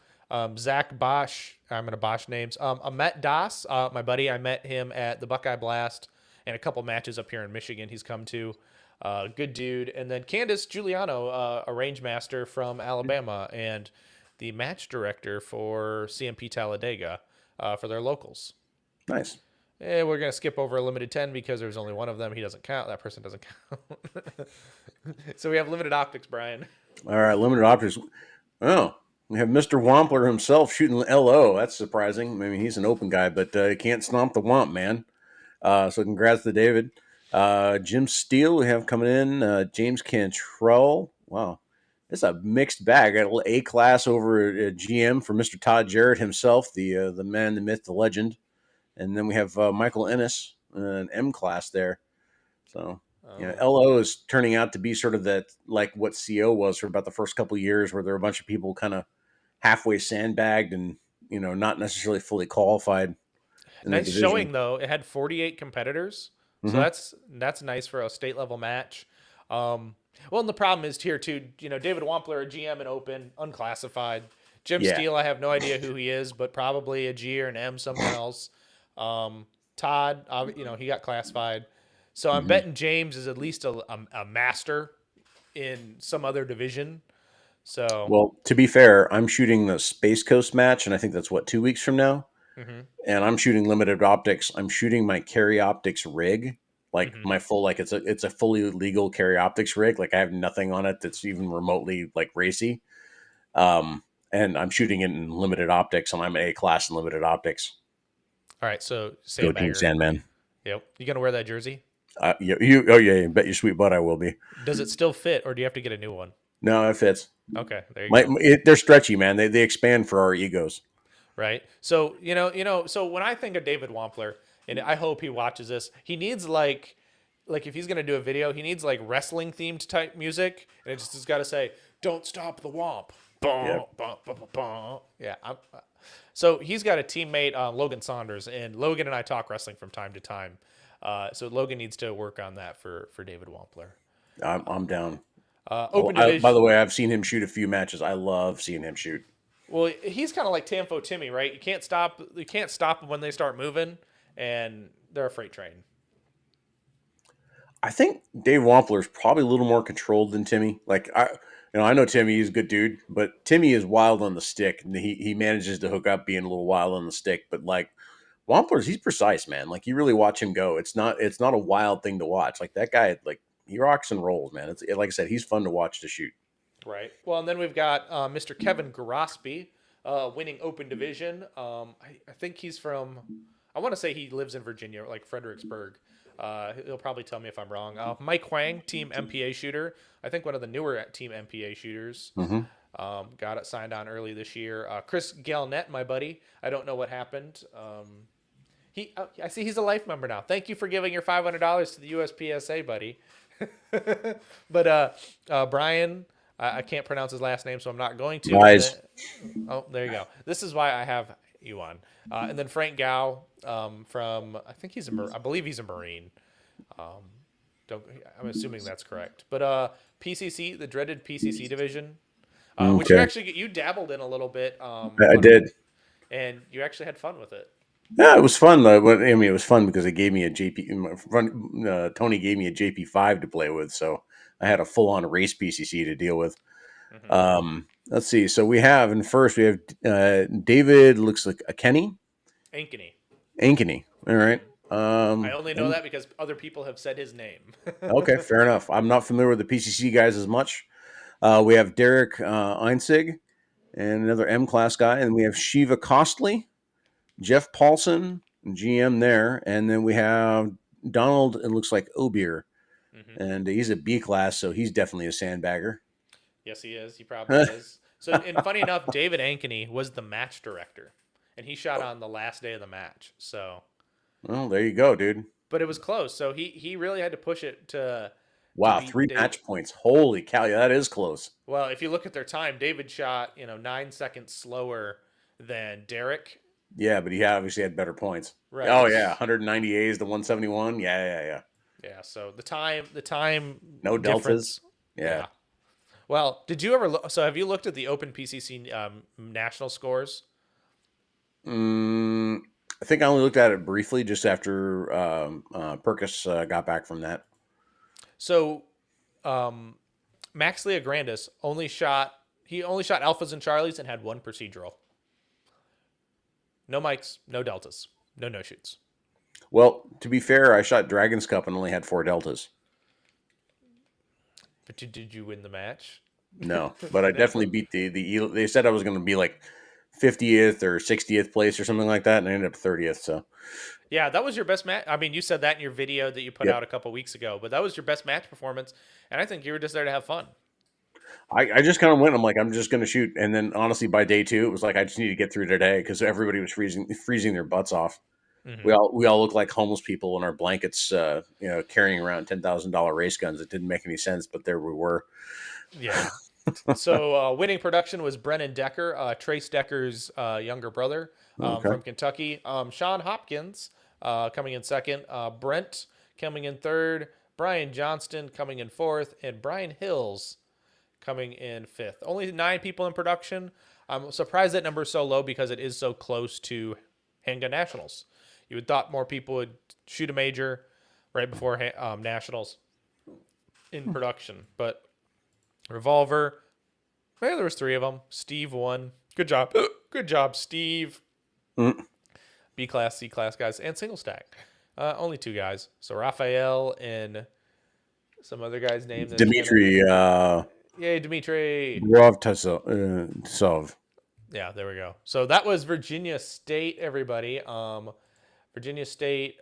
Zach Bosch. I'm gonna Bosch names. Ahmet Das, my buddy. I met him at the Buckeye Blast and a couple matches up here in Michigan. He's come to. Good dude. And then Candace Giuliano, a range master from Alabama, and the match director for CMP Talladega for their locals. Nice. We're gonna skip over a limited 10 because there's only one of them. He doesn't count. That person doesn't count. So we have limited optics, Brian. All right, limited optics. Oh, we have Mr. Wampler himself shooting LO. That's surprising. I mean, he's an open guy, but he can't stomp the Wamp, man. So congrats to David. Jim Steele we have coming in. James Cantrell. Wow. It's a mixed bag. Got a little A class over at GM for Mr. Todd Jarrett himself, the man, the myth, the legend. And then we have Michael Ennis, an M class there. So yeah, Oh, LO is turning out to be sort of that like what CO was for about the first couple of years, where there were a bunch of people kind of halfway sandbagged and not necessarily fully qualified in the nice division. showing though. It had 48 competitors, so Hmm. that's nice for a state level match. Well, and the problem is here too. David Wampler, a GM and Open, unclassified. Jim Yeah. Steele, I have no idea who he is, but probably a G or an M somewhere else. Todd, he got classified. So I'm Hmm. betting James is at least a master in some other division. So. Well, to be fair, I'm shooting the Space Coast match, and I think that's what 2 weeks from now. Mhm. And I'm shooting limited optics. I'm shooting my carry optics rig, like Mhm. my full, like it's a fully legal carry optics rig. Like I have nothing on it that's even remotely like racy. And I'm shooting it in limited optics, and I'm A class in limited optics. All right, so Go Team sandbagger. Sandman. Yep. You gonna wear that jersey? Oh yeah, you bet your sweet butt I will be. Does it still fit, or do you have to get a new one? No, it fits. Okay, there you go. They're stretchy, man. They expand for our egos. Right. So So when I think of David Wampler, and I hope he watches this, he needs like if he's gonna do a video, he needs like wrestling themed type music, and it just has got to say, "Don't stop the Womp." Yep. Bum, bum, bum, bum, bum. Yeah. So he's got a teammate, Logan Saunders, and Logan and I talk wrestling from time to time. So Logan needs to work on that for David Wampler. I'm down. Oh, Open by division. the way, I've seen him shoot a few matches. I love seeing him shoot. Well, he's kind of like Tamfo Timmy, right? You can't stop. You can't stop them when they start moving, and they're a freight train. I think Dave Wampler is probably a little more controlled than Timmy. Like I know Timmy, he's a good dude, but Timmy is wild on the stick, and he manages to hook up being a little wild on the stick. But like Wampler's, he's precise, man. Like you really watch him go. It's not a wild thing to watch. Like that guy, like he rocks and rolls, man. Like I said, he's fun to watch to shoot. Right. Well, and then we've got Mr. Kevin Garospi, winning Open Division. I think he's from. I want to say he lives in Virginia, like Fredericksburg. He'll probably tell me if I'm wrong. Mike Huang, Team MPA shooter. I think one of the newer Team MPA shooters. Hmm. Got it signed on early this year. Chris Galnett, my buddy. I don't know what happened. I see he's a life member now. Thank you for giving your $500 to the USPSA, buddy. But Brian, I can't pronounce his last name, so I'm not going to. Rise. Oh, there you go. This is why I have you on. And then Frank Gao from I think I believe he's a Marine. Um, don't I'm assuming that's correct. But PCC, the dreaded PCC division, which Okay, you dabbled in a little bit I did. and you actually had fun with it. Yeah, it was fun. I mean, it was fun because it gave me a JP. Tony gave me a JP5 to play with, so I had a full-on race PCC to deal with. Hmm. Let's see. So we have in first we have David. Looks like a Kenny Ankeny. Ankeny. All right. Hmm. I only know And that because other people have said his name. okay, fair enough. I'm not familiar with the PCC guys as much. We have Derek Einsig and another M class guy, and we have Shiva Costly, Jeff Paulson, GM there, and then we have Donald. It looks like Obier, Hmm. and he's a B class, so he's definitely a sandbagger. Yes, he is. He probably is. So, and funny enough, David Ankeny was the match director, and he shot on the last day of the match. So, Well, there you go, dude. but it was close. So he really had to push it to Wow, beat three David. match points. Holy cow, yeah, that is close. Well, if you look at their time, David shot 9 seconds slower than Derek. Yeah, but he obviously had better points. Right. Oh yeah, 190 A's to 171. Yeah, yeah, yeah. Yeah. So the time No deltas. difference. Yeah. Yeah. Well, did you ever look? So have you looked at the Open PCC national scores? Mm, I think I only looked at it briefly just after Perkis got back from that. So um, Max Leograndis only shot alphas and charlies and had one procedural. No mics, no deltas, no shoots. Well, to be fair, I shot Dragon's Cup and only had 4 deltas. But did you win the match? No, but I definitely No. beat the. They said I was going to be like 50th or 60th place or something like that, and I ended up 30th. So, Yeah, that was your best match. I mean, you said that in your video that you put yep. out a couple weeks ago, but that was your best match performance, and I think you were just there to have fun. I just kind of went. I'm like, I'm just going to shoot, and then honestly, by day 2, it was like I just need to get through today because everybody was freezing their butts off. We Hmm. all look like homeless people in our blankets, carrying around $10,000 race guns. It didn't make any sense, but there we were. Yeah. So winning production was Brennan Decker, Trace Decker's younger brother Okay, from Kentucky. Sean Hopkins coming in second. Brent coming in third. Brian Johnston coming in fourth. And Brian Hills coming in fifth. Only 9 people in production. I'm surprised that number is so low because it is so close to Handgun Nationals. You would thought more people would shoot a major right before Nationals in production. But Revolver, well, there was 3 of them. Steve won. Good job. Good job, Steve. mm. B class, C class guys, and single stack. Only 2 guys. So Raphael and some other guy's name. That Dmitry Yay, Dimitri. Rovtasov. Yeah, there we go. So that was Virginia State, everybody. Virginia State.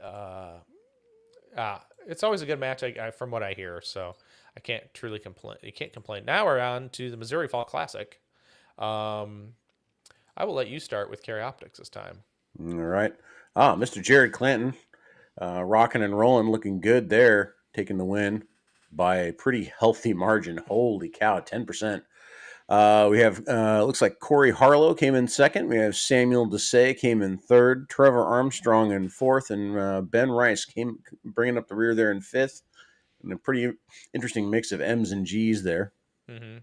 It's always a good match, from what I hear. So I can't truly complain. You can't complain. Now we're on to the Missouri Fall Classic. Um, I will let you start with Carry Optics this time. All right. Mr. Jared Clanton, rocking and rolling, looking good there, taking the win by a pretty healthy margin. Holy cow, 10%. We have, looks like Corey Harlow came in second. We have Samuel Desai came in third. Trevor Armstrong in fourth. And Ben Rice came bringing up the rear there in fifth. And a pretty interesting mix of M's and G's there. Mm-hmm.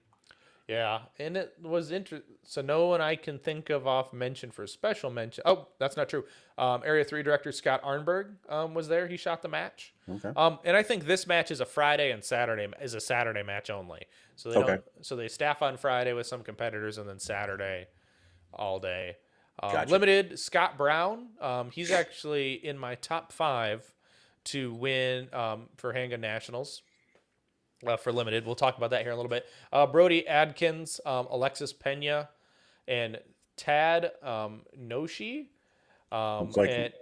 Yeah, and it was interesting. So no one I can think of off mention for special mention. Oh, that's not true. Area 3 director Scott Arnberg was there. He shot the match. Okay. And I think this match is a Friday and Saturday is a Saturday match only. So they Okay. don't. So they staff on Friday with some competitors and then Saturday all day. Gotcha. Limited Scott Brown. He's actually in my top 5 to win for Handgun Nationals. For limited, we'll talk about that here in a little bit. Brody Adkins, Alexis Pena, and Tad Noshi. Looks like And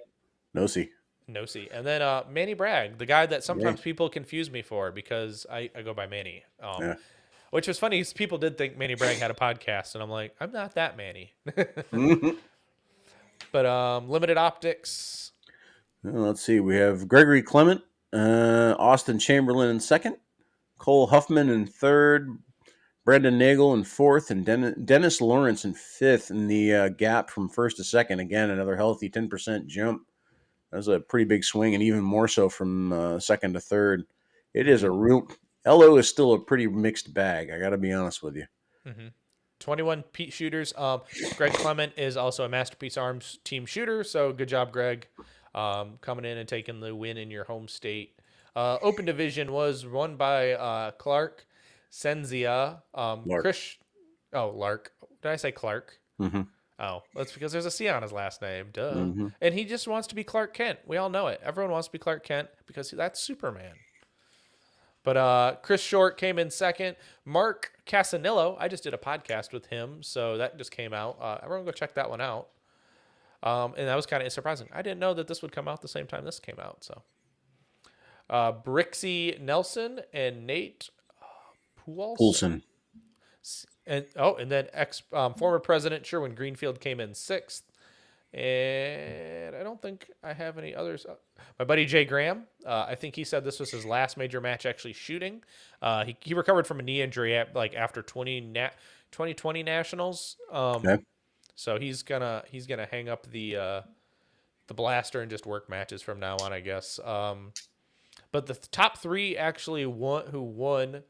Nosy. Nosi. And then Manny Bragg, the guy that Yeah. sometimes people confuse me for because I go by Manny. Yeah. Which was funny because people did think Manny Bragg had a podcast, and I'm like, I'm not that Manny. Mhm. But limited optics. Well, let's see. We have Gregory Clement, Austin Chamberlain in second, Cole Huffman in third, Brendan Nagel in fourth, and Dennis Lawrence in fifth in the gap from first to second. Again, another healthy 10% jump. That was a pretty big swing, and even more so from second to third. It is a real. LO is still a pretty mixed bag. I got to be honest with you. 21 Pete shooters. Greg Clement is also a Masterpiece Arms team shooter, so good job, Greg, coming in and taking the win in your home state. Open division was won by Clark Senzia. Lark. Lark. Did I say Clark? Mm-hmm. Oh, that's because there's a C on his last name. Duh. Mm-hmm. And he just wants to be Clark Kent. We all know it. Everyone wants to be Clark Kent because that's Superman. But Chris Short came in second. Mark Casanillo, I just did a podcast with him, so that just came out. Everyone go check that one out. And that was kind of surprising. I didn't know that this would come out the same time this came out. So Brixie Nelson and Nate Poulsen. And then former President Sherwin Greenfield came in sixth. And I don't think I have any others. My buddy Jay Graham, I think he said this was his last major match actually shooting. He recovered from a knee injury after 2020 Nationals. Okay. So he's gonna hang up the blaster and just work matches from now on, I guess. But the top three actually won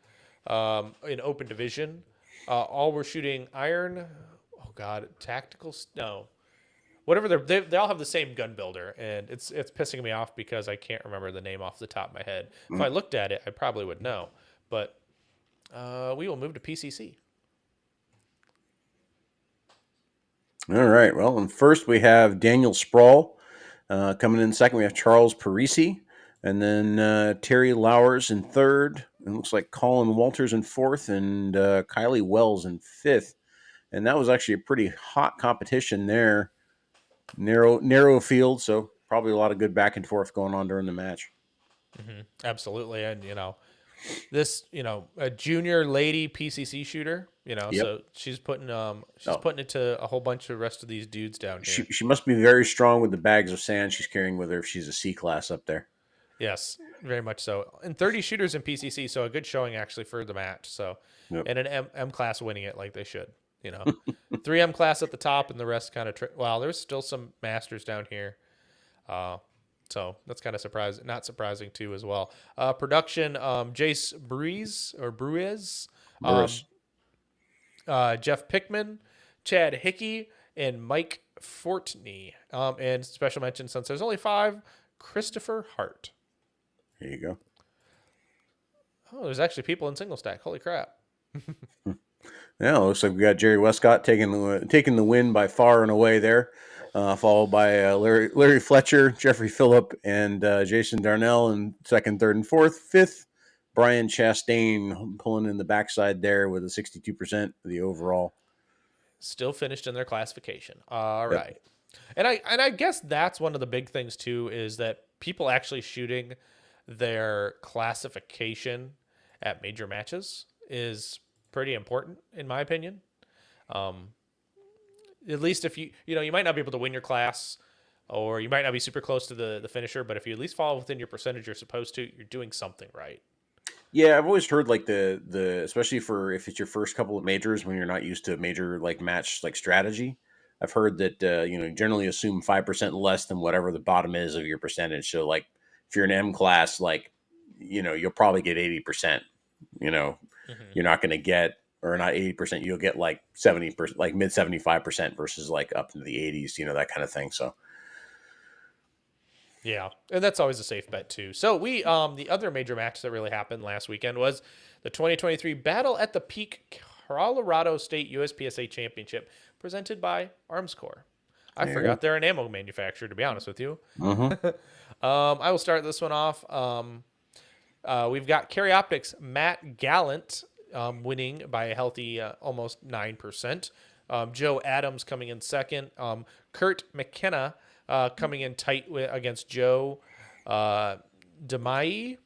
in open division. All were shooting iron. Oh God, tactical. No. Whatever they all have the same gun builder, and it's pissing me off because I can't remember the name off the top of my head. If I looked at it, I probably would know. But we will move to PCC. All right. Well, and first we have Daniel Sproul coming in second. We have Charles Parisi, and then Terry Lowers in third. It looks like Colin Walters in fourth, and Kylie Wells in fifth. And that was actually a pretty hot competition there. Narrow field, so probably a lot of good back and forth going on during the match. Mm-hmm. Absolutely, and this a junior lady PCC shooter, Yep. So she's putting it to a whole bunch of the rest of these dudes down here. She must be very strong with the bags of sand she's carrying with her if she's a C class up there. Yes, very much so. And 30 shooters in PCC, so a good showing actually for the match. So, Yep. And an M class winning it like they should. 3M class at the top, and the rest kind of. There's still some masters down here, so that's kind of not surprising too as well. Production: Jace Bruiz, Jeff Pickman, Chad Hickey, and Mike Fortney. And special mention, since there's only 5, Christopher Hart. There you go. Oh, there's actually people in single stack. Holy crap! Yeah, it looks like we got Jerry Westcott taking the win by far and away there, followed by Larry Fletcher, Jeffrey Phillip, and Jason Darnell in second, third, and fourth. Fifth, Brian Chastain pulling in the backside there with a 62% of the overall. Still finished in their classification. All right. And I guess that's one of the big things too, is that people actually shooting their classification at major matches is pretty important, in my opinion. At least if you might not be able to win your class, or you might not be super close to the finisher, but if you at least fall within your percentage you're supposed to, you're doing something right. Yeah, I've always heard like the especially for if it's your first couple of majors when you're not used to major like match like strategy. I've heard that generally assume 5% less than whatever the bottom is of your percentage. So like if you're an M class, like you'll probably get 80%. You're not going to get, or not 80%. You'll get like 70%, like mid 75% versus like up into the 80s. That kind of thing. So. Yeah, and that's always a safe bet too. So we the other major match that really happened last weekend was the 2023 Battle at the Peak Colorado State USPSA Championship presented by Arms Corps. I forgot they're an ammo manufacturer, to be honest with you. Mm-hmm. I will start this one off. We've got Carry Optics Matt Gallant winning by a healthy almost 9%. Joe Adams coming in second. Kurt McKenna coming in tight against Joe DeMai.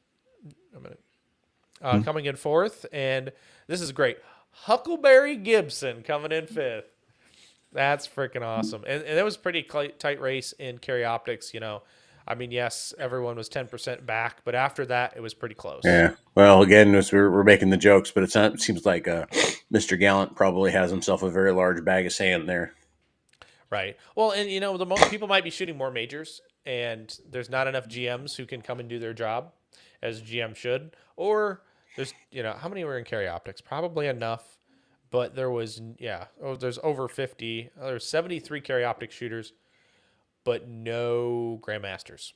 Coming in fourth. And this is great. Huckleberry Gibson coming in fifth. That's freaking awesome. And it was a pretty tight race in Carry Optics. I mean, yes, everyone was 10% back, but after that, it was pretty close. Yeah. Well, again, as we're making the jokes, but it seems like Mr. Gallant probably has himself a very large bag of sand there. Right. Well, and people might be shooting more majors, and there's not enough GMs who can come and do their job as GM should. Or there's, how many were in carry optics? Probably enough, but there was, there's over 50. There's 73 carry optic shooters, but no grandmasters.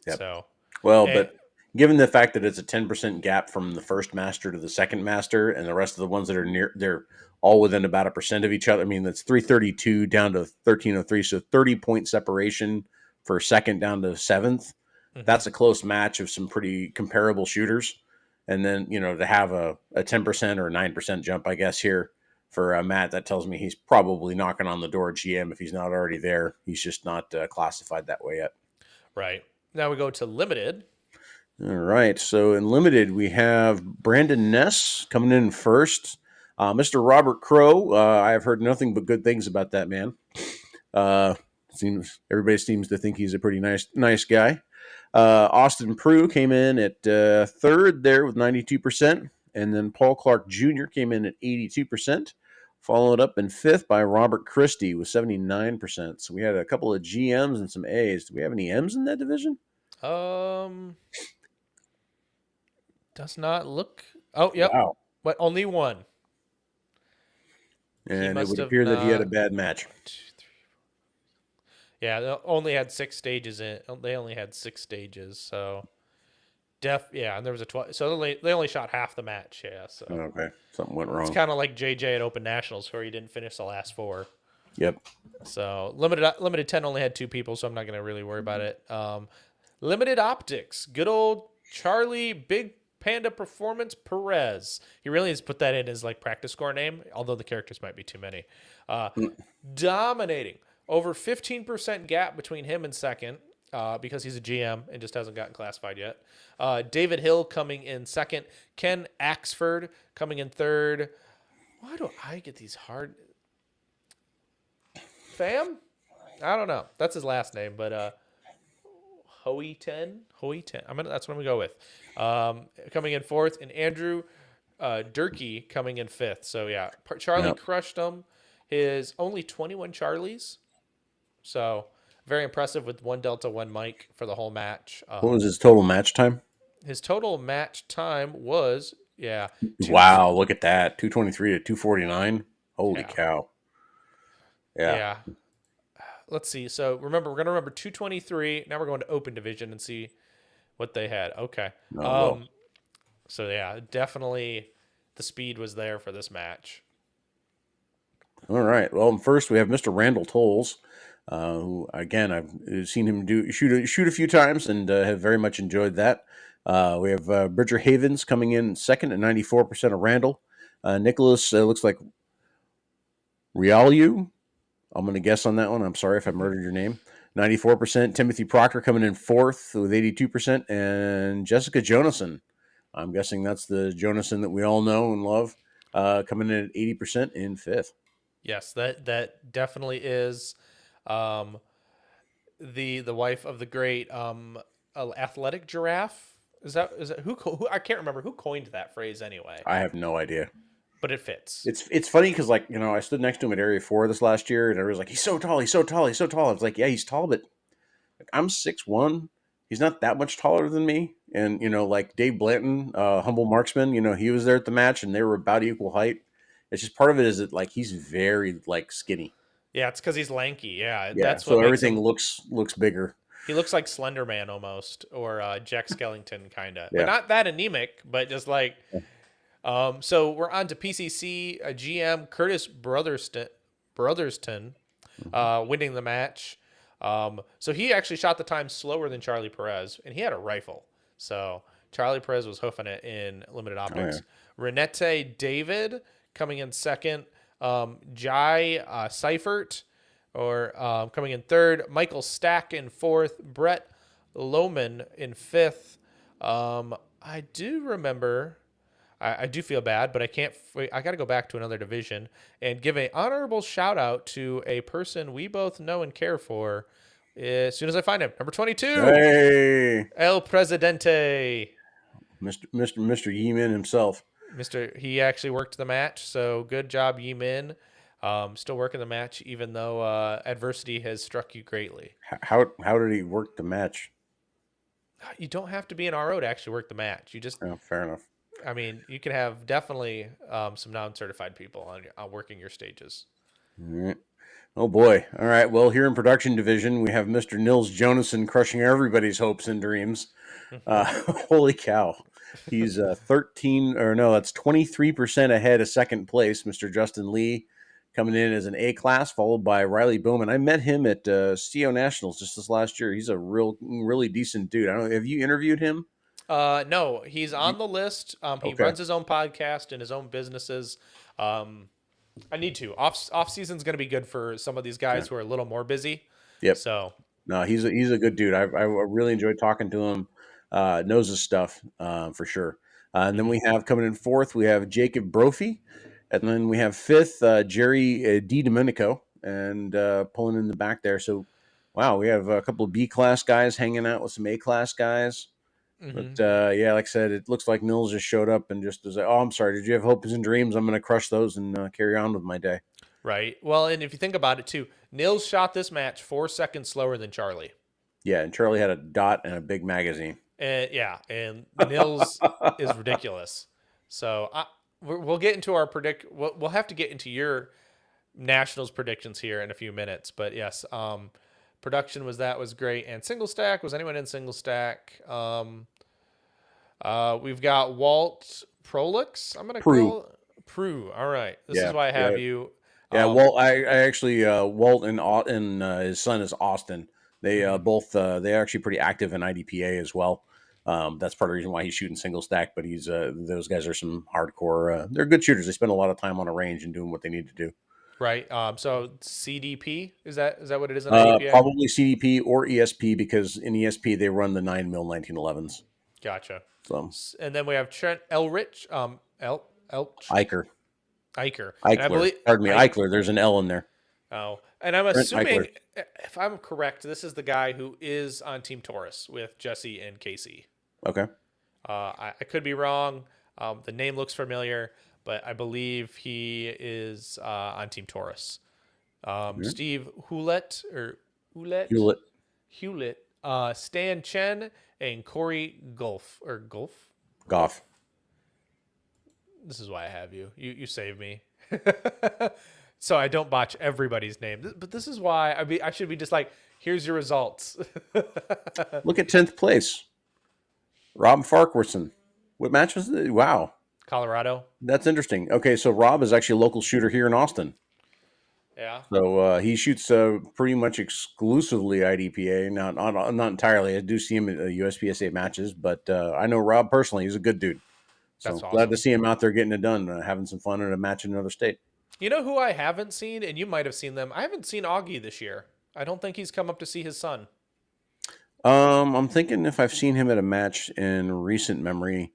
Yep. So, Well, and, but given the fact that it's a 10% gap from the first master to the second master, and the rest of the ones that are near, they're all within about 1% of each other. I mean, that's 332 down to 1303, so 30-point separation for second down to seventh. mhm. That's a close match of some pretty comparable shooters. And then, to have a 10% or a 9% jump, I guess, here for Matt, that tells me he's probably knocking on the door of GM if he's not already there. He's just not classified that way yet. Right. Now we go to limited. All right. So in limited, we have Brandon Ness coming in first. Mr. Robert Crow. I have heard nothing but good things about that man. Everybody seems to think he's a pretty nice guy. Austin Prue came in at third there with 92%, and then Paul Clark Jr. came in at 82%. Followed up in fifth by Robert Christie with 79%. So we had a couple of GMs and some A's. Do we have any M's in that division? Um, does not look. Oh, yep. Wow. But only one. He And it must would have appear that he had a not. bad match. Yeah, they only had 6 stages in. They only had 6 stages, so yeah, and there was a 12. So they only shot half the match. Yeah, so Okay, something went it's wrong. kind of like JJ at Open Nationals where he didn't finish the last four. Yep. So limited 10 only had 2 people, so I'm not gonna really worry about it. Limited optics, good old Charlie Big Panda Performance Perez. He really has put that in his like practice score name, although the characters might be too many. Dominating. Over 15% gap between him and second because he's a GM and just hasn't gotten classified yet. David Hill coming in second. Ken Axford coming in third. Why do I get these hard? Fam? I don't know. That's his last name, but Hoey10. That's what I'm gonna go with. Coming in fourth, and Andrew Durkee coming in fifth. So yeah, Charlie Yep. crushed him. His only 21 Charlies. So very impressive with 1 Delta, 1 Mike for the whole match. What was his total match time? His total match time was two. Wow, look at that. 223 to 249. Holy Yeah, cow. Yeah. yeah. Let's see. So we're gonna remember 223. Now we're going to open division and see what they had. Okay. Oh, well. So yeah, definitely the speed was there for this match. All right. Well, first we have Mr. Randall Tolles, who again I've seen him shoot a few times and have very much enjoyed that. We have Bridger Havens coming in second at 94% of Randall. Nicholas looks like Rialu. I'm going to guess on that one. I'm sorry if I murdered your name. 94%. Timothy Proctor coming in fourth with 82%. And Jessica Jonason. I'm guessing that's the Jonason that we all know and love. Coming in at 80% in fifth. Yes, that definitely is the wife of the great athletic giraffe. Is that who I can't remember who coined that phrase anyway, I have no idea. but it fits. It's funny because I stood next to him at Area 4 this last year and everyone's like, he's so tall, he's so tall, he's so tall. I was like, yeah, he's tall, but I'm 6'1". He's not that much taller than me. And like Dave Blanton, humble marksman, he was there at the match and they were about equal height. It's just part of it is that like he's very like skinny. Yeah, it's because he's lanky. Yeah, Yeah, that's what so makes everything him. looks bigger. He looks like Slender Man almost, or Jack Skellington kind of, but Yeah. not that anemic. But just like, so we're on to PCC GM Curtis Brotherston, winning the match. So he actually shot the time slower than Charlie Perez, and he had a rifle. So Charlie Perez was hoofing it in limited optics. Renette David coming in second. Jai Seifert coming in third. Michael Stack in fourth. Brett Lohman in fifth. I do remember. I do feel bad, but I can't. I got to go back to another division and give an honorable shout out to a person we both know and care for, As soon as I find him. Number 22, Hey, El Presidente. Mr. Yeeman himself. He actually worked the match, so good job, Yi-Min. Still working the match, even though adversity has struck you greatly. How did he work the match? You don't have to be an RO to actually work the match. You just, Oh, fair enough. I mean, you can have definitely some non-certified people on working your stages. All right. Oh boy. All right. Well, here in production division, we have Mr. Nils Jonassen crushing everybody's hopes and dreams. Holy cow. He's 13 or no, that's 23% ahead of second place. Mr. Justin Lee coming in as an A class, followed by Riley Bowman. I met him at CO Nationals just this last year. He's a really decent dude. I don't know. Have you interviewed him? No, he's on the list. He Okay. runs his own podcast and his own businesses. I need to. Off season's going to be good for some of these Yeah. guys who are a little more busy. Yep. So, No, he's a good dude. I really enjoyed talking to him. Knows his stuff for sure. And then we have coming in fourth, we have Jacob Brophy, and then we have fifth Jerry D Domenico, and pulling in the back there. So, wow, we have a couple of B class guys hanging out with some A class guys. But mhm. yeah, like I said, it looks like Nils just showed up and just was like, "Oh, I'm sorry. Did you have hopes and dreams? I'm going to crush those and carry on with my day." Right. Well, and if you think about it too, Nils shot this match 4 seconds slower than Charlie. Yeah, and Charlie had a dot and a big magazine. And yeah, and Nils is ridiculous. So we'll get into our We'll have to get into your Nationals predictions here in a few minutes. But yes, production was great, and single stack, was anyone in single stack? We've got Walt Prolix. I'm gonna Prue. call Prue. All right, this is Yeah, why I yeah. have you. Yeah, Walt. I actually Walt and his son is Austin. They Mhm. both they're actually pretty active in IDPA as well. That's part of the reason why he's shooting single stack. But he's those guys are some hardcore. They're good shooters. They spend a lot of time on a range and doing what they need to do. Right. So CDP, is that what it is in IDPA? Probably CDP or ESP because in ESP they run the 9mm 1911s. Gotcha. So And then we have Trent Elrich, Elch Eicher, Eicher, and I Eichler. believe Pardon me, Eichler. There's an L in there. Oh, and I'm Trent Eichler. assuming, if I'm correct, this is the guy who is on Team Taurus with Jesse and Casey. Okay. I could be wrong. The name looks familiar, but I believe he is on Team Taurus. Yeah. Steve Hewlett, Hewlett. Hewlett, Stan Chen, and Corey Golf. Goff. This is why I have you. You save me. So I don't botch everybody's name. But this is why I should be just like, here's your results. Look at 10th place. Rob Farquharson. What match was it? Wow. Colorado. That's interesting. Okay, so Rob is actually a local shooter here in Austin. Yeah. So he shoots pretty much exclusively IDPA. Not entirely. I do see him at USPSA matches, but I know Rob personally. He's a good dude. So That's glad to awesome. see him out there getting it done, having some fun at a match in another state. You know who I haven't seen, and you might have seen them. I haven't seen Augie this year. I don't think he's come up to see his son. I'm thinking if I've seen him at a match in recent memory.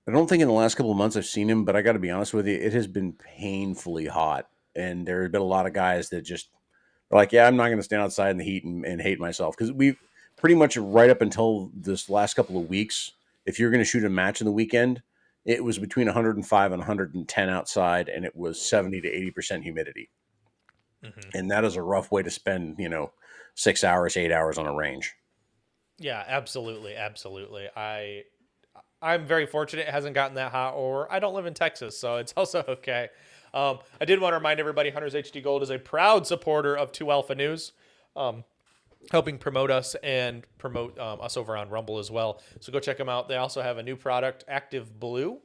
I don't think in the last couple of months I've seen him, but I got to be honest with you, it has been painfully hot, and there have been a lot of guys that just are like, "Yeah, I'm not going to stand outside in the heat and hate myself," because we've pretty much right up until this last couple of weeks, if you're going to shoot a match in the weekend, it was between 105 and 110 outside, and it was 70 to 80% humidity, Mm-hmm. and that is a rough way to spend 6 hours, 8 hours on a range. Yeah, absolutely, absolutely. I'm very fortunate it hasn't gotten that hot, or I don't live in Texas, so it's also okay. I did want to remind everybody, Hunters HD Gold is a proud supporter of 2 Alpha News, helping promote us and promote us over on Rumble as well. So go check them out. They also have a new product, Active Blue,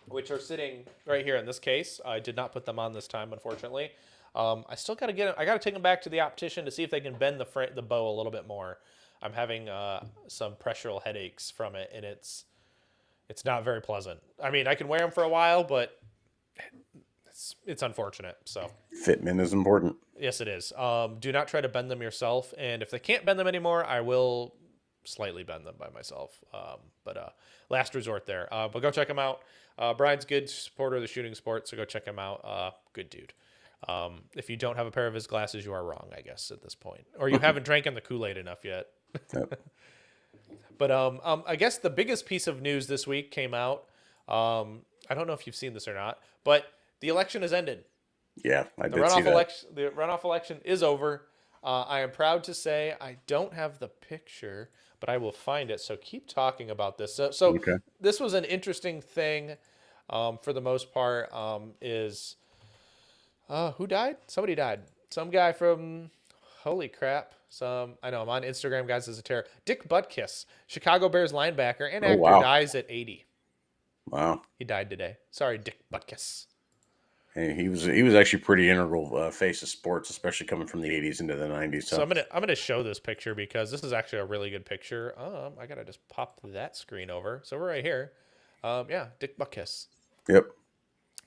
which are sitting right here in this case. I did not put them on this time, unfortunately. I still got to get them. I got to take them back to the optician to see if they can bend the bow a little bit more. I'm having some pressural headaches from it, and it's not very pleasant. I mean, I can wear them for a while, but it's unfortunate. So Fitment is important. yes, it is. Do not try to bend them yourself, and if they can't bend them anymore, I will slightly bend them by myself. But last resort there. But go check him out. Brian's good supporter of the shooting sport, so go check him out. Good dude. If you don't have a pair of his glasses, you are wrong, I guess, at this point, or you haven't drank in the Kool-Aid enough yet. Yep. But I guess the biggest piece of news this week came out. I don't know if you've seen this or not, but the election has ended. Yeah, I did see that. The runoff election is over. I am proud to say I don't have the picture, but I will find it. So keep talking about this. So Okay. this was an interesting thing. For the most part, is who died? Somebody died. Some guy from, holy crap. I know I'm on Instagram, guys. This is a terror. Dick Butkus, Chicago Bears linebacker and Oh actor, wow. dies at 80. Wow. He died today. Sorry, Dick Butkus. Hey, he was actually pretty integral face of sports, especially coming from the '80s into the '90s. So So I'm gonna show this picture because this is actually a really good picture. I gotta just pop that screen over. So we're right here. Yeah, Dick Butkus, yep.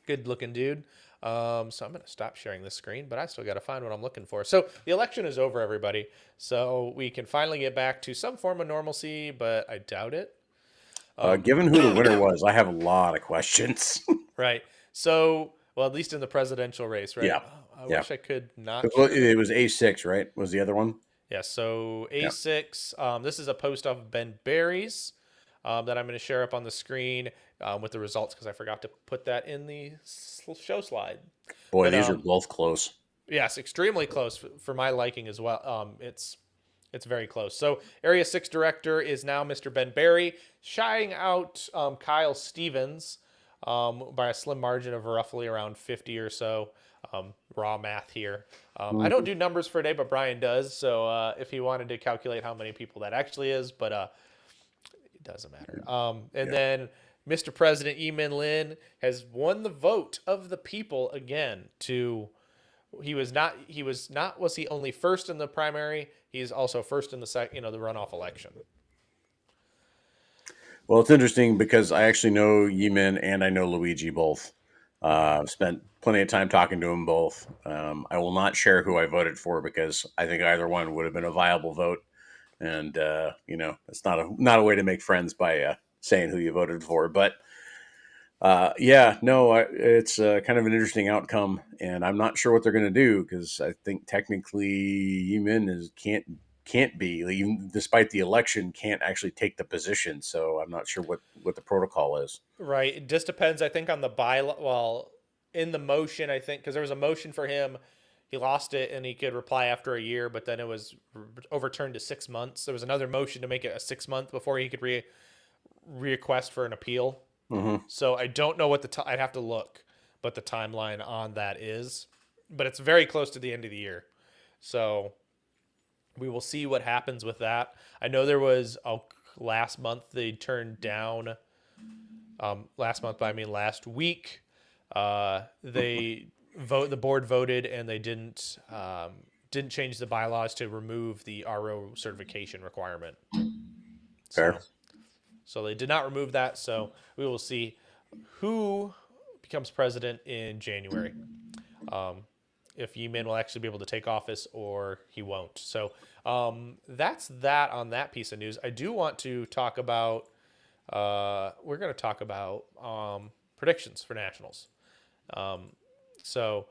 good looking dude. So I'm gonna stop sharing this screen, but I still gotta find what I'm looking for. So the election is over, everybody. So we can finally get back to some form of normalcy, but I doubt it. Given who the winner was, I have a lot of questions. Right. So, well, at least in the presidential race, right? Yeah. Oh, I Yeah. wish I could not Well, share this. it was A6, right? Was the other one? Yeah. So Yeah. A6. This is a post of Ben Barry's that I'm going to share up on the screen with the results because I forgot to put that in the show slide. Boy, But these are both close. yes, extremely close for my liking as well. It's very close. So Area 6 director is now Mr. Ben Barry, shying out Kyle Stevens by a slim margin of roughly around 50 or so. Raw math here. I don't Mhm. do numbers for a day, but Brian does. So if he wanted to calculate how many people that actually is, but it doesn't matter. And Yeah. then Mr. President Yi Min Lin has won the vote of the people again to was he only first in the primary? He's also first in the the runoff election. Well, it's interesting because I actually know Yemen and I know Luigi both. I've spent plenty of time talking to them both. I will not share who I voted for because I think either one would have been a viable vote, and it's not a way to make friends by saying who you voted for. But yeah, no, it's kind of an interesting outcome, and I'm not sure what they're going to do because I think technically Yemen can't be, like, even despite the election, can't actually take the position. So I'm not sure what the protocol is. Right. It just depends, I think, on the bylaw. Well, in the motion, I think, because there was a motion for him, he lost it and he could reply after a year, but then it was overturned to 6 months. There was another motion to make it a 6 month before he could request for an appeal. Hmm. So I don't know what I'd have to look, but the timeline on that is, but it's very close to the end of the year. So we will see what happens with that. I know there was last month they turned down. Last month, I mean last week, the board voted and they didn't change the bylaws to remove the RO certification requirement. Fair. So they did not remove that. So we will see who becomes president in January. If Yeeman will actually be able to take office or he won't. So that's that on that piece of news. I do want to talk about. We're going to talk about predictions for nationals. So.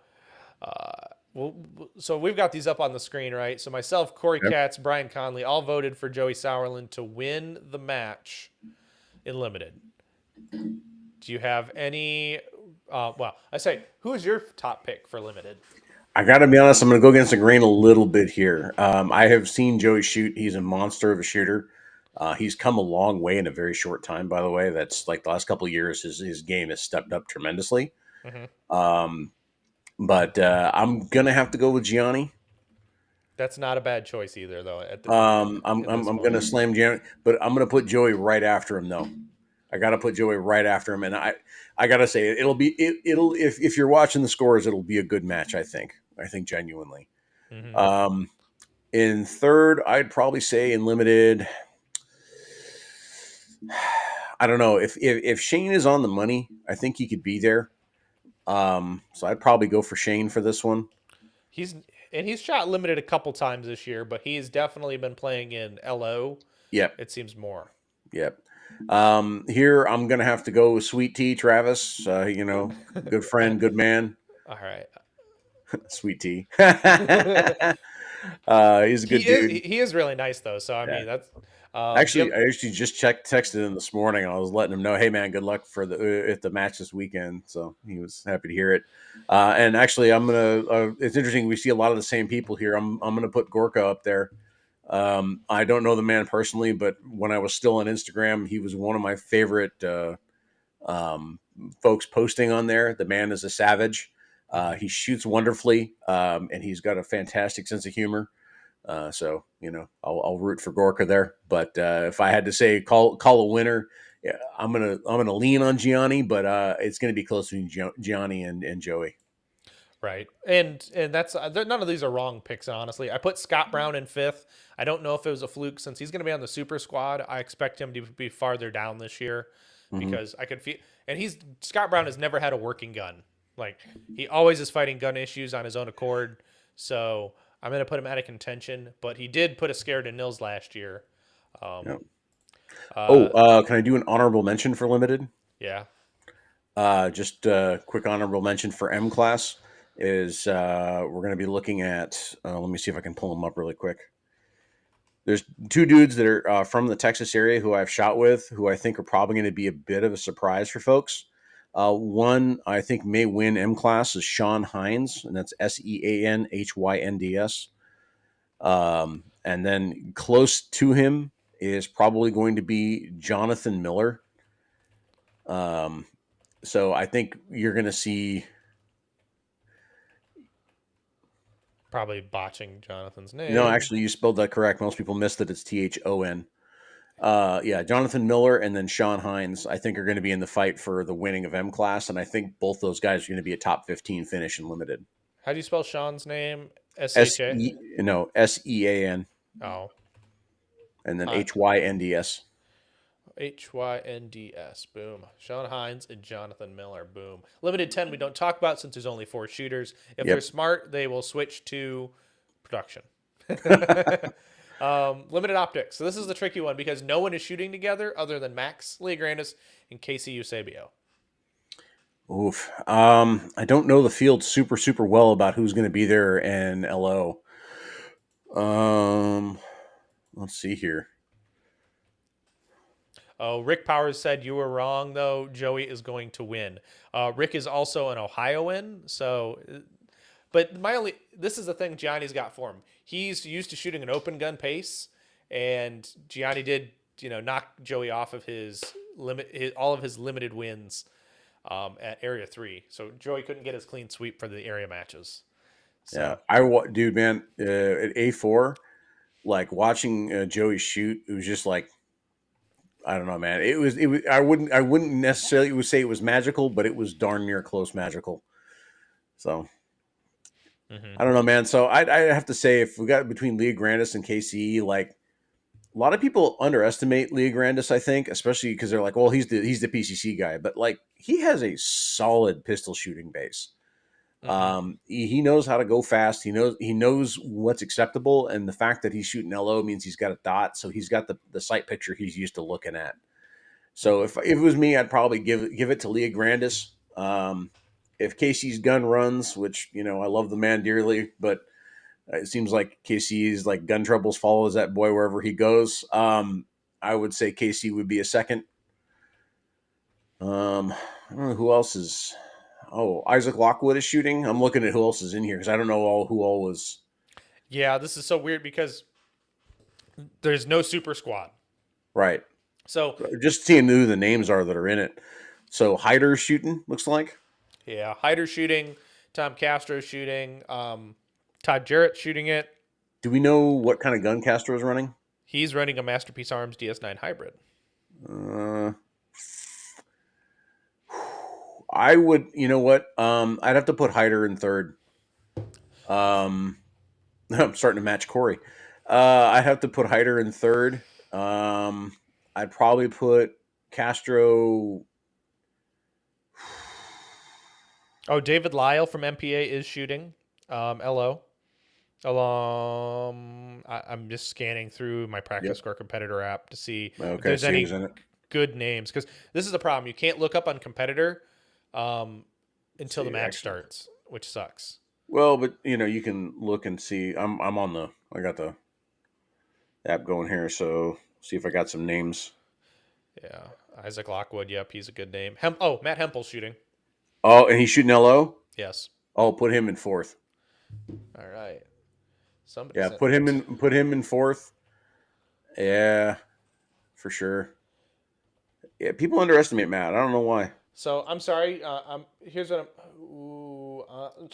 So we've got these up on the screen, right? So myself, Corey Yep. Katz, Brian Conley, all voted for Joey Sauerland to win the match in limited. Do you have any? Well, I say, who is your top pick for limited? I got to be honest. I'm going to go against the grain a little bit here. I have seen Joey shoot. He's a monster of a shooter. He's come a long way in a very short time. By the way, that's like the last couple of years. His game has stepped up tremendously. Mm-hmm. But I'm gonna have to go with Gianni. That's not a bad choice either, though. I'm gonna slam Gianni, but I'm gonna put Joey right after him though. I gotta put Joey right after him, and I gotta say it'll if you're watching the scores, it'll be a good match. I think genuinely. Mm-hmm. Um, in third, I'd probably say in limited. I don't know if Shane is on the money. I think he could be there. So I'd probably go for Shane for this one. He's shot limited a couple times this year, but he's definitely been playing in LO. Yep. It seems more. Yep. Here I'm gonna have to go with Sweet Tea Travis. Good friend, good man. All right. Sweet tea. He's a good dude. He is really nice though. So I Yeah. mean that's Actually, I actually just texted him this morning. I was letting him know, hey man, good luck for the at the match this weekend. So he was happy to hear it. And actually, I'm gonna. It's interesting. We see a lot of the same people here. I'm gonna put Gorka up there. I don't know the man personally, but when I was still on Instagram, he was one of my favorite um, folks posting on there. The man is a savage. He shoots wonderfully, and he's got a fantastic sense of humor. So I'll root for Gorka there. But if I had to say call a winner, yeah, I'm gonna lean on Gianni, but it's gonna be close between Gianni and Joey. right. And that's none of these are wrong picks. Honestly, I put Scott Brown in fifth. I don't know if it was a fluke since he's going to be on the super squad. I expect him to be farther down this year Mm-hmm. because I could feel. And Scott Brown has never had a working gun. Like he always is fighting gun issues on his own accord. So I'm going to put him out of contention. But he did put a scare to Nils last year. Yeah. Uh, Can I do an honorable mention for limited? yeah. Just a quick honorable mention for M class is we're going to be looking at. Let me see if I can pull them up really quick. There's two dudes that are from the Texas area who I've shot with, who I think are probably going to be a bit of a surprise for folks. One I think may win M class is Sean Hines, and that's SeanHynds. And then close to him is probably going to be Jonathan Miller. So I think you're going to see. Probably botching Jonathan's No, name. actually, you spelled that correct. Most people miss that it's Thon. Yeah, Jonathan Miller and then Sean Hines, I think, are going to be in the fight for the winning of M class, and I think both those guys are going to be a top 15 finish in limited. How do you spell Sean's name? SHA? Sean, Oh. and then Hynds. Hynds. Boom. Sean Hines and Jonathan Miller. Boom. Limited 10 we don't talk about since there's only 4 shooters. If they're Yep. smart, they will switch to production. Limited optics. So this is the tricky one because no one is shooting together other than Max Leograndis and Casey Eusebio. Oof. I don't know the field super well about who's going to be there in LO. Let's see here. Oh, Rick Powers said you were wrong, though. Joey is going to win. Rick is also an Ohioan, so. But this is the thing Gianni's got for him. He's used to shooting an open gun pace, and Gianni did, knock Joey off of all of his limited wins at Area 3. So Joey couldn't get his clean sweep for the area matches. So. Yeah, dude, man, at A4, like watching Joey shoot, it was just like, I don't know, man. It was. I wouldn't necessarily would say it was magical, but it was darn near close magical. So I don't know, man. So I have to say, if we got between Leah Grandis and KCE, like a lot of people underestimate Leah Grandis. I think, especially because they're like, well, he's the PCC guy, but like he has a solid pistol shooting base. He knows how to go fast. He knows what's acceptable, and the fact that he's shooting LO means he's got a dot, so he's got the sight picture he's used to looking at. So if it was me, I'd probably give it to Leah Grandis. If Casey's gun runs, which I love the man dearly, but it seems like Casey's like gun troubles follows that boy wherever he goes. I would say Casey would be a second. I don't know who else is. Oh, Isaac Lockwood is shooting. I'm looking at who else is in here because I don't know who all was. Yeah, this is so weird because there's no super squad. Right. So just seeing who the names are that are in it. So Hyder's shooting, looks like. Yeah, Hyder's shooting. Tom Castro's shooting. Todd Jarrett's shooting it. Do we know what kind of gun Castro's running? He's running a Masterpiece Arms DS9 hybrid. I would, you know what? I'd have to put Hyder in third. I'm starting to match Khory. I'd have to put Hyder in third. I'd probably put Castro. Oh, David Lyle from MPA is shooting. LO. I'm just scanning through my practice score competitor app to see if there's any good names. Because this is the problem. You can't look up on competitor until the match starts, which sucks. Well, but you can look and see. I'm on the. I got the app going here, so see if I got some names. Yeah, Isaac Lockwood. Yep, he's a good name. Matt Hempel's shooting. Oh, and he's shooting LO. Yes. Oh, put him in fourth. All right. Somebody Yeah, sent me put him in fourth. Yeah, for sure. Yeah, people underestimate Matt. I don't know why. So I'm sorry. Here's what I'm.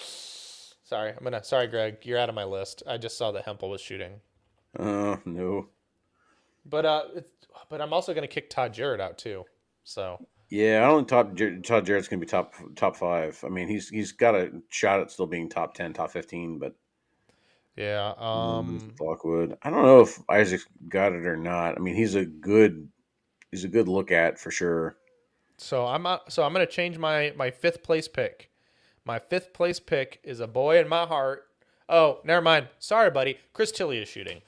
Sorry. Sorry, Greg. You're out of my list. I just saw that Hempel was shooting. No. But but I'm also gonna kick Todd Jarrett out too. So Yeah, I don't think Todd Jarrett's gonna be top five. I mean, he's got a shot at still being top 10, top 15, but yeah. Lockwood. I don't know if Isaac's got it or not. I mean, he's a good look at for sure. So I'm gonna change my fifth place pick. My fifth place pick is a boy in my heart. Oh, never mind. Sorry, buddy. Chris Tilley is shooting.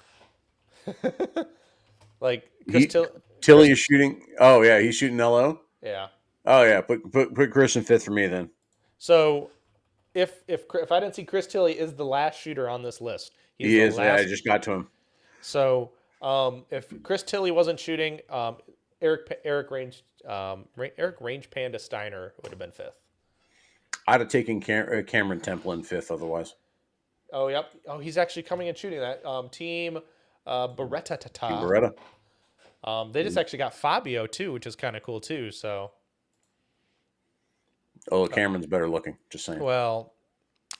Like He Chris. Tilly is shooting. Oh yeah, he's shooting LO. Yeah. Oh yeah, put Chris in fifth for me then. So if I didn't see Chris Tilley is the last shooter on this list. He's He the is. Yeah, I last. just got to him. So if Chris Tilley wasn't shooting, Eric Range Panda Steiner would have been fifth. I'd have taken Cameron Temple in fifth otherwise. Oh yep. Oh, he's actually coming and shooting that team. Beretta Team Tata. Beretta. They just actually got Fabio too, which is kind of cool too. So Oh, Cameron's better looking. Just saying. well,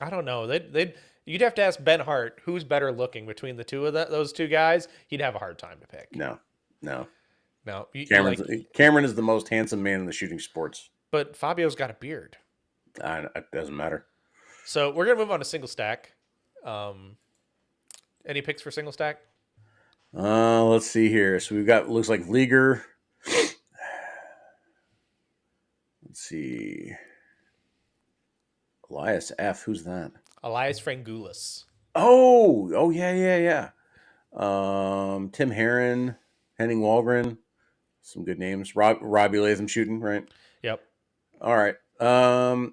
I don't know. They you'd have to ask Ben Hart who's better looking between the two of those two guys. He'd have a hard time to pick. No, no. No, Cameron is the most handsome man in the shooting sports. but Fabio's got a beard. It doesn't matter. So we're gonna move on to single stack. Any picks for single stack? Let's see here. So we've got looks like Leaguer. Let's see. Elias F. Who's that? Elias Frangoulis. Oh yeah. Tim Herron, Henning Wahlgren, some good names. Robbie Latham shooting, right? Yep. All right.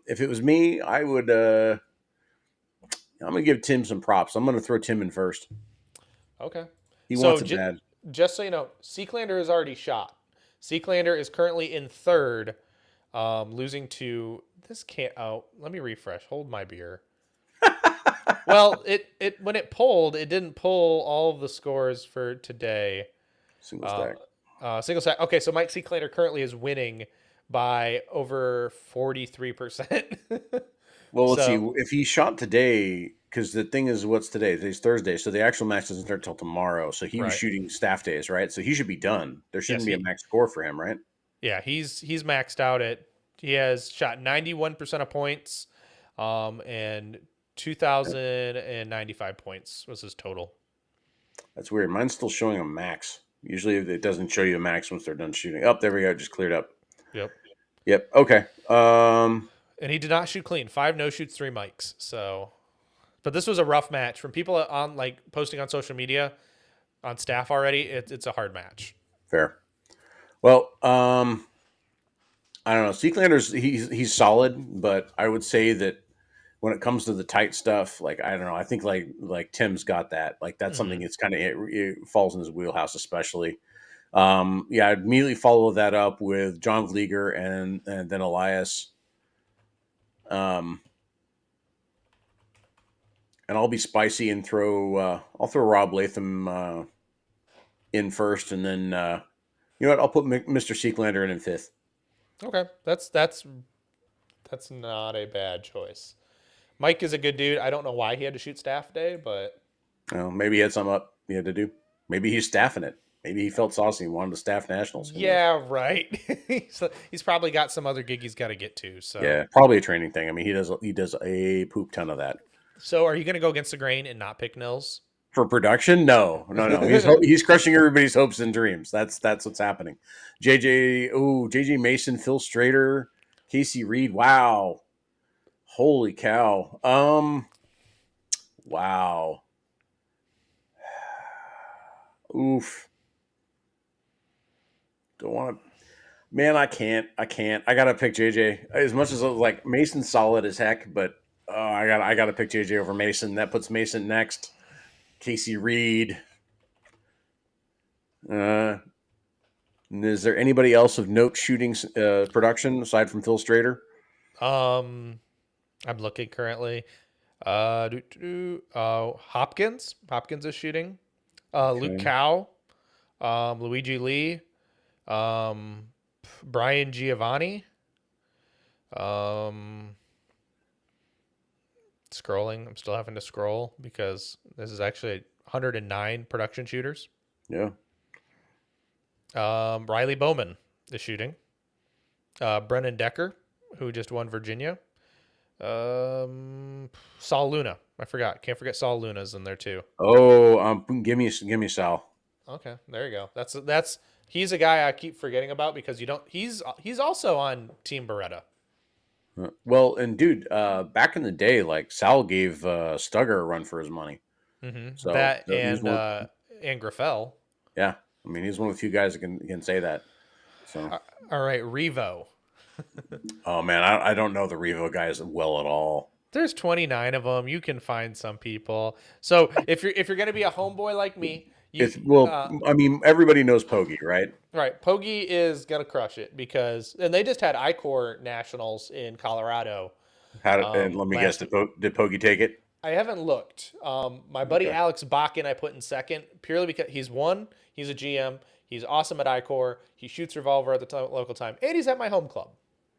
If it was me, I would. I'm gonna give Tim some props. I'm gonna throw Tim in first. Okay. He So wants it bad. just so you know, Seaclander has already shot. Seaclander is currently in third, losing to this can't. Oh, let me refresh. Hold my beer. Well, it when it pulled, it didn't pull all of the scores for today. Single stack. Single stack. Okay, so Mike Seaclander currently is winning by over 43%. Well, let's see. So If he shot today, because the thing is, what's today? Today's Thursday, so the actual match doesn't start till tomorrow. So he was right. shooting staff days, right? So he should be done. There shouldn't Yes, be a max score for him, right? yeah, he's maxed out at he has shot 91% of points, and 2,095 points was his total. That's weird. Mine's still showing a max. Usually it doesn't show you a max once they're done shooting. Oh, there we go. It just cleared up. Yep. Yep. Okay. And he did not shoot clean. 5 no shoots, 3 mics. So, but this was a rough match from people on like posting on social media, on staff already. It's a hard match. Fair. Well, I don't know. Seaclander's he's solid, but I would say that when it comes to the tight stuff, like I don't know, I think like Tim's got that. Like that's something that's kind of it falls in his wheelhouse, especially. Yeah, I'd immediately follow that up with John Vlieger and then Elias. And I'll be spicy and I'll throw Rob Latham in first, and then you know what? I'll put Mr. Seaclander in fifth. Okay, that's not a bad choice. Mike is a good dude. I don't know why he had to shoot staff day, but Well, maybe he had something up he had to do. Maybe he's staffing it. Maybe he felt saucy and wanted to staff nationals. yeah, right. He's probably got some other gig he's got to get to. So Yeah, probably a training thing. I mean, he does a poop ton of that. So are you going to go against the grain and not pick Nils? For production, no. He's crushing everybody's hopes and dreams. That's what's happening. JJ Mason, Phil Strader, Casey Reed. Wow, holy cow. Wow. Oof. Don't want to. Man, I can't. I gotta pick JJ. As much as like Mason's solid as heck, but I got to pick JJ over Mason. That puts Mason next. Casey Reed. And is there anybody else of note shooting production aside from Phil Strader? I'm looking currently. Hopkins. Hopkins is shooting. Luke Okay. Cow. Luigi Lee. Brian Giovanni. Um, Scrolling. I'm still having to scroll because this is actually 109 production shooters. Yeah. Riley Bowman is shooting. Brennan Decker, who just won Virginia. Saul Luna. I forgot. Can't forget Saul Luna's in there too. Oh, give me Sal. Okay, there you go. That's he's a guy I keep forgetting about because you don't. He's also on Team Beretta. Well, and dude, back in the day, like Sal gave Stugger a run for his money. Mm-hmm. So That he's one. and Graffel. Yeah, I mean he's one of the few guys that can say that. So All right, Revo. oh man, I don't know the Revo guys well at all. There's 29 of them. You can find some people. So if you're gonna be a homeboy like me, It's well, I mean everybody knows Pogi, right? right, Pogi is gonna crush it because and they just had ICOR nationals in Colorado. And let me guess, Last did Pogi take it? I haven't looked. My buddy Okay. Alex Bakken I put in second purely because he's a GM, he's awesome at ICOR, he shoots revolver at the local time, and he's at my home club.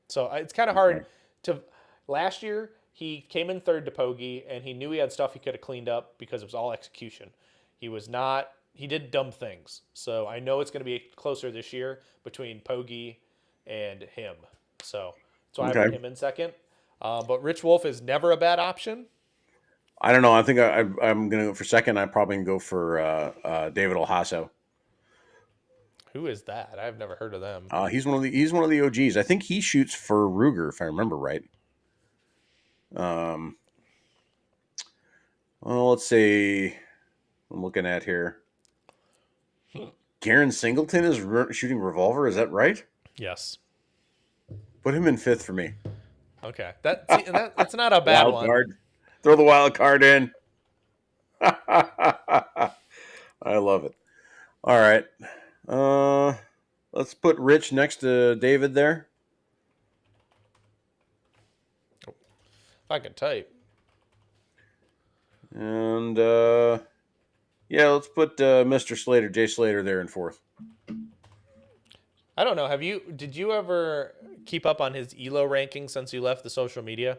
So it's kind of Okay. hard to. Last year he came in third to Pogi, and he knew he had stuff he could have cleaned up because it was all execution. He was not. He did dumb things. So I know it's going to be closer this year between Pogi and him. So that's why I put Okay. him in second. But Rich Wolf is never a bad option. I don't know. I think I'm gonna go for second. I'm probably gonna go for David Olhasso. Who is that? I've never heard of them. He's one of the OGs. I think he shoots for Ruger, if I remember right. Um, well, let's see. I'm looking at here. Garen Singleton is shooting revolver. Is that right? Yes. Put him in fifth for me. Okay. That's not a bad Wild one. card. Throw the wild card in. I love it. All right. Let's put Rich next to David there. If I could type. And yeah, let's put Mr. Slater, Jay Slater, there in fourth. I don't know. Did you ever keep up on his ELO ranking since you left the social media?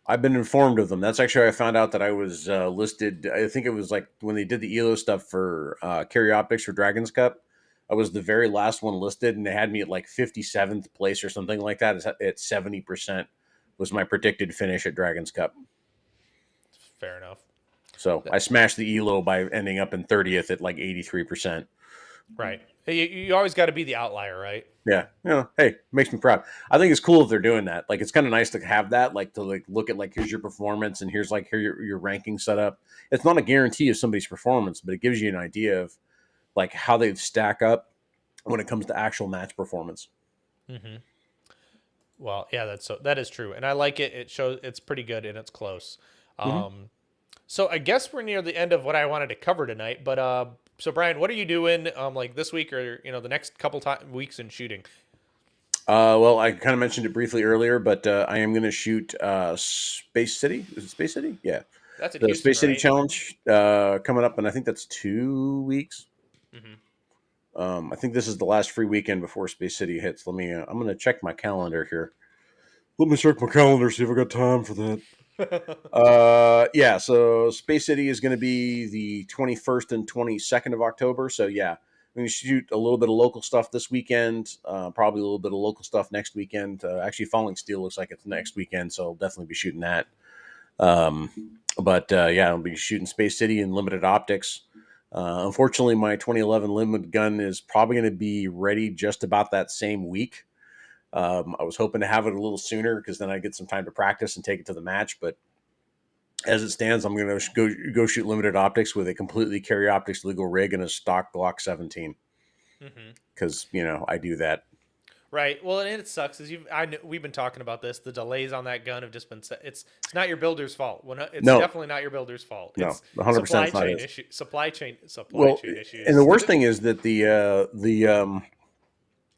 I've been informed of them. That's actually how I found out that I was listed. I think it was like when they did the ELO stuff for Carry Optics for Dragons Cup. I was the very last one listed, and they had me at like 57th place or something like that. At 70% was my predicted finish at Dragons Cup. Fair enough. So I smashed the ELO by ending up in 30th at like 83%. Right. You always got to be the outlier, right? Yeah, hey, makes me proud. I think it's cool if they're doing that. Like, it's kind of nice to have that, like, to like look at like here's your performance and here's like here your ranking set up. It's not a guarantee of somebody's performance, but it gives you an idea of like how they stack up when it comes to actual match performance. Mm-hmm. Well, yeah, that is true, and I like it. It shows it's pretty good and it's close. Mm-hmm. So I guess we're near the end of what I wanted to cover tonight. But so Brian, what are you doing like this week or the next couple weeks in shooting? Well, I kind of mentioned it briefly earlier, but I am going to shoot Space City. Is it Space City? Yeah, That's in the Houston, Space City right? Challenge coming up, and I think that's 2 weeks. Mm-hmm. I think this is the last free weekend before Space City hits. Let me. I'm going to check my calendar here. Let me check my calendar, see if I got time for that. Yeah, so Space City is going to be the 21st and 22nd of October. So yeah, I'm going to shoot a little bit of local stuff this weekend. Probably a little bit of local stuff next weekend. Actually, Falling Steel looks like it's next weekend, so I'll definitely be shooting that. But yeah, I'll be shooting Space City in limited optics. Unfortunately, my 2011 limited gun is probably going to be ready just about that same week. I was hoping to have it a little sooner because then I get some time to practice and take it to the match. But as it stands, I'm going to go shoot limited optics with a completely Carry Optics legal rig and a stock Glock 17 Mm-hmm. because I do that. Right. Well, and it sucks as we've been talking about this. The delays on that gun have just been. It's not your builder's fault. It's No, definitely not your builder's fault. no, It's 100% it's not his. supply Well, chain and the issues. worst thing is that the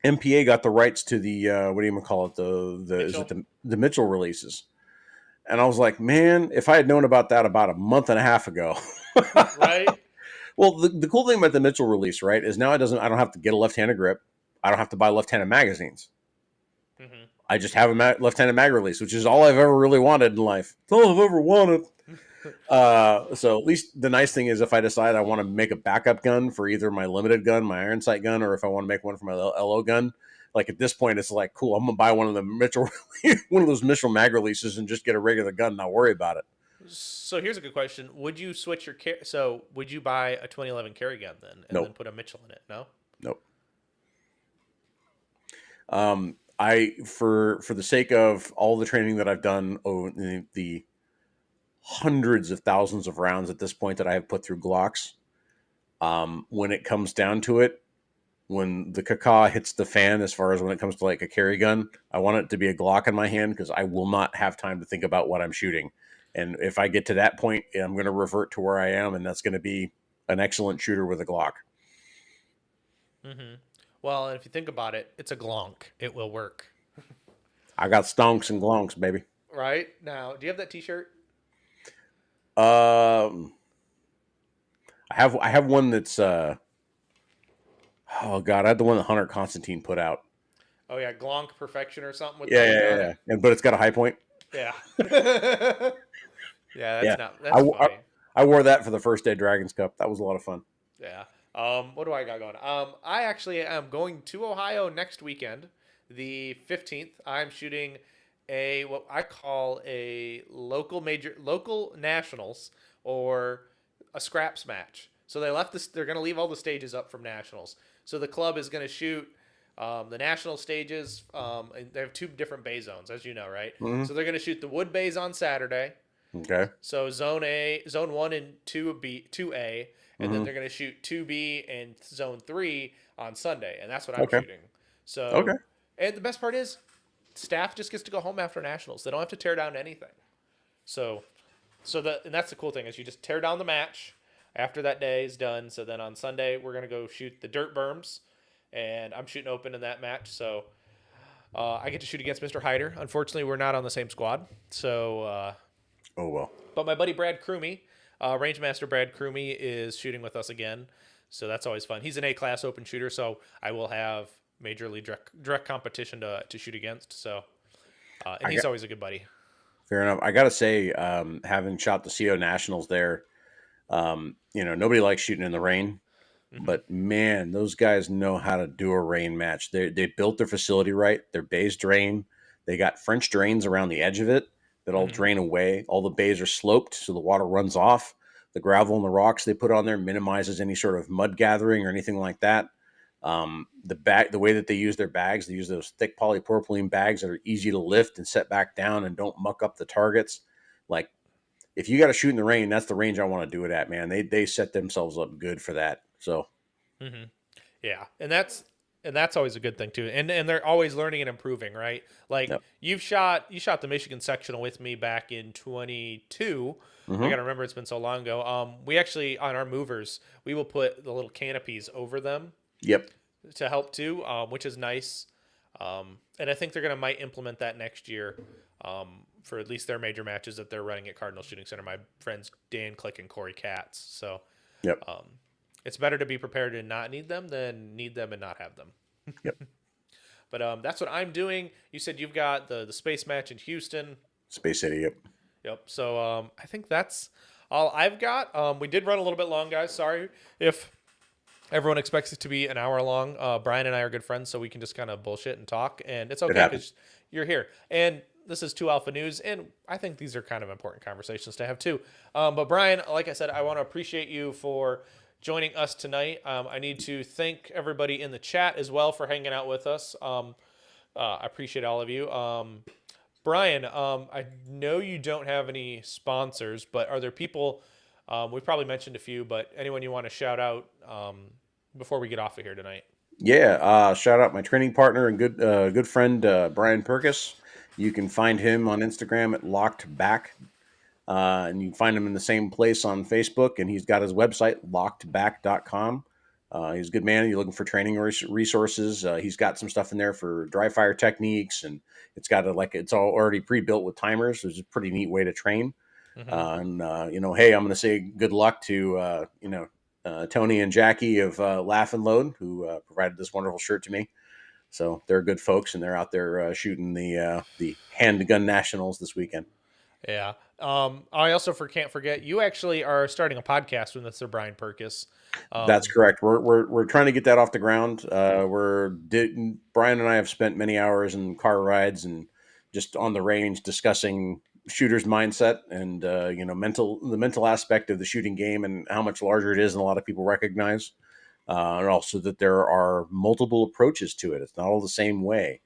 MPA got the rights to the what do you call it? The is it Mitchell, the Mitchell releases? And I was like, man, if I had known about that about a month and a half ago. right? Well, the cool thing about the Mitchell release, right, is now I don't have to get a left-handed grip. I don't have to buy left-handed magazines. Hmm. I just have a left-handed mag release, which is all I've ever really wanted in life. It's all I've ever wanted. So at least the nice thing is if I decide I want to make a backup gun for either my limited gun, my iron sight gun, or if I want to make one for my LO gun, like at this point, it's like, cool, I'm going to buy one of the Mitchell, one of those Mitchell mag releases and just get a regular gun and not worry about it. So here's a good question: would you switch your so would you buy a 2011 carry gun then, and then Nope. put a Mitchell in it? No. Nope. For the sake of all the training that I've done over the hundreds of thousands of rounds at this point that I have put through Glocks, when it comes down to it, when the caca hits the fan, as far as when it comes to like a carry gun, I want it to be a Glock in my hand because I will not have time to think about what I'm shooting. And if I get to that point, I'm going to revert to where I am, and that's going to be an excellent shooter with a Glock. Mm-hmm. Well, and if you think about it, it's a glonk. It will work. I got stonks and glonks, baby. Right now, do you have that T-shirt? Um, I have one that's oh god, I had the one that Hunter Constantine put out. Oh yeah, glonk perfection or something with the Yeah, logo yeah, on yeah. it. But it's got a high point. Yeah. Yeah, Yeah, that's funny. I wore that for the first day Dragons Cup. That was a lot of fun. Yeah. What do I got going? I actually am going to Ohio next weekend, the 15th. I'm shooting what I call a local nationals or a scraps match. So they're going to leave all the stages up from nationals. So the club is going to shoot the national stages. And they have two different bay zones, as you know, right? Mm-hmm. So they're going to shoot the wood bays on Saturday. Okay. So zone 1 and 2A, and then Mm-hmm. they're going to shoot 2B and zone 3 on Sunday, and that's what I'm Okay. shooting. So, Okay. and the best part is, staff just gets to go home after nationals. They don't have to tear down anything. So, and that's the cool thing is you just tear down the match after that day is done. So then on Sunday we're going to go shoot the dirt berms, and I'm shooting open in that match. So I get to shoot against Mr. Hyder. Unfortunately, we're not on the same squad. So. Oh well. But my buddy Brad Crumey, Rangemaster Brad Crumey, is shooting with us again. So that's always fun. He's an A-class open shooter, so I will have major league direct competition to shoot against. So, and he's always a good buddy. Fair enough. I gotta say, having shot the CO Nationals there, nobody likes shooting in the rain, Mm-hmm. but man, those guys know how to do a rain match. They built their facility right. Their bays drain. They got French drains around the edge of it that all Mm-hmm. drain away. All the bays are sloped, so the water runs off. The gravel and the rocks they put on there minimizes any sort of mud gathering or anything like that. The way that they use their bags, they use those thick polypropylene bags that are easy to lift and set back down and don't muck up the targets. Like if you got to shoot in the rain, that's the range I want to do it at, man. They set themselves up good for that. So Mm-hmm. Yeah, and that's always a good thing too. And they're always learning and improving, right? Like yep. you shot the Michigan sectional with me back in 22. I Mm-hmm. gotta remember it's been so long ago. We actually on our movers we will put the little canopies over them Yep. to help too, which is nice. And I think they're gonna might implement that next year for at least their major matches that they're running at Cardinal Shooting Center. My friends Dan Click and Corey Katz. So Yep. it's better to be prepared and not need them than need them and not have them. Yep. But that's what I'm doing. You said you've got the space match in Houston. Space City. Yep. Yep. So I think that's all I've got. We did run a little bit long, guys. Sorry if everyone expects it to be an hour long. Brian and I are good friends, so we can just kind of bullshit and talk, and it's okay because you're here. And this is 2 Alpha News, and I think these are kind of important conversations to have too. But Brian, like I said, I want to appreciate you for joining us tonight. I need to thank everybody in the chat as well for hanging out with us. I appreciate all of you. Brian, I know you don't have any sponsors, but are there people, we probably mentioned a few, but anyone you want to shout out before we get off of here tonight? Yeah, shout out my training partner and good friend Brian Purkis. You can find him on Instagram at Locked Back, and you can find him in the same place on Facebook. And he's got his website lockedback.com. He's a good man. You're looking for training resources. He's got some stuff in there for dry fire techniques, and it's all already pre-built with timers. So it's a pretty neat way to train. Mm-hmm. Hey, I'm going to say good luck to Tony and Jackie of Laugh and Load, who provided this wonderful shirt to me. So they're good folks, and they're out there shooting the handgun nationals this weekend. Yeah. I also can't forget you actually are starting a podcast with Mr. Brian Purkis. That's correct. We're trying to get that off the ground. Brian and I have spent many hours in car rides and just on the range discussing shooters' mindset and the mental aspect of the shooting game and how much larger it is than a lot of people recognize, and also that there are multiple approaches to it. It's not all the same way.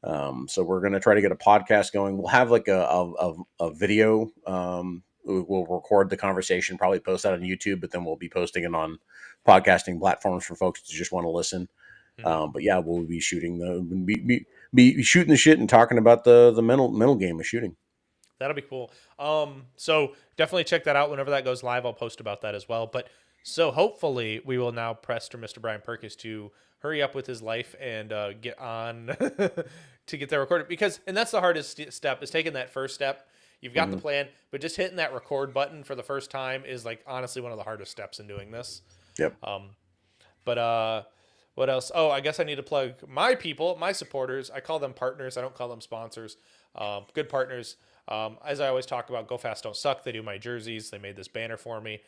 So we're going to try to get a podcast going. We'll have like a video. We'll record the conversation, probably post that on YouTube, but then we'll be posting it on podcasting platforms for folks to just want to listen. Mhm. But yeah, we'll be shooting be shooting the shit and talking about the mental game of shooting. That'll be cool. So definitely check that out whenever that goes live. I'll post about that as well. But so hopefully we will now press to Mr. Brian Purkis to hurry up with his life and get on to get that recorded and that's the hardest step is taking that first step. You've got the Mm-hmm. plan, but just hitting that record button for the first time is like honestly one of the hardest steps in doing this. Yep. But what else? Oh, I guess I need to plug my people, my supporters. I call them partners. I don't call them sponsors. Good partners. As I always talk about, Go Fast Don't Suck. They do my jerseys. They made this banner for me.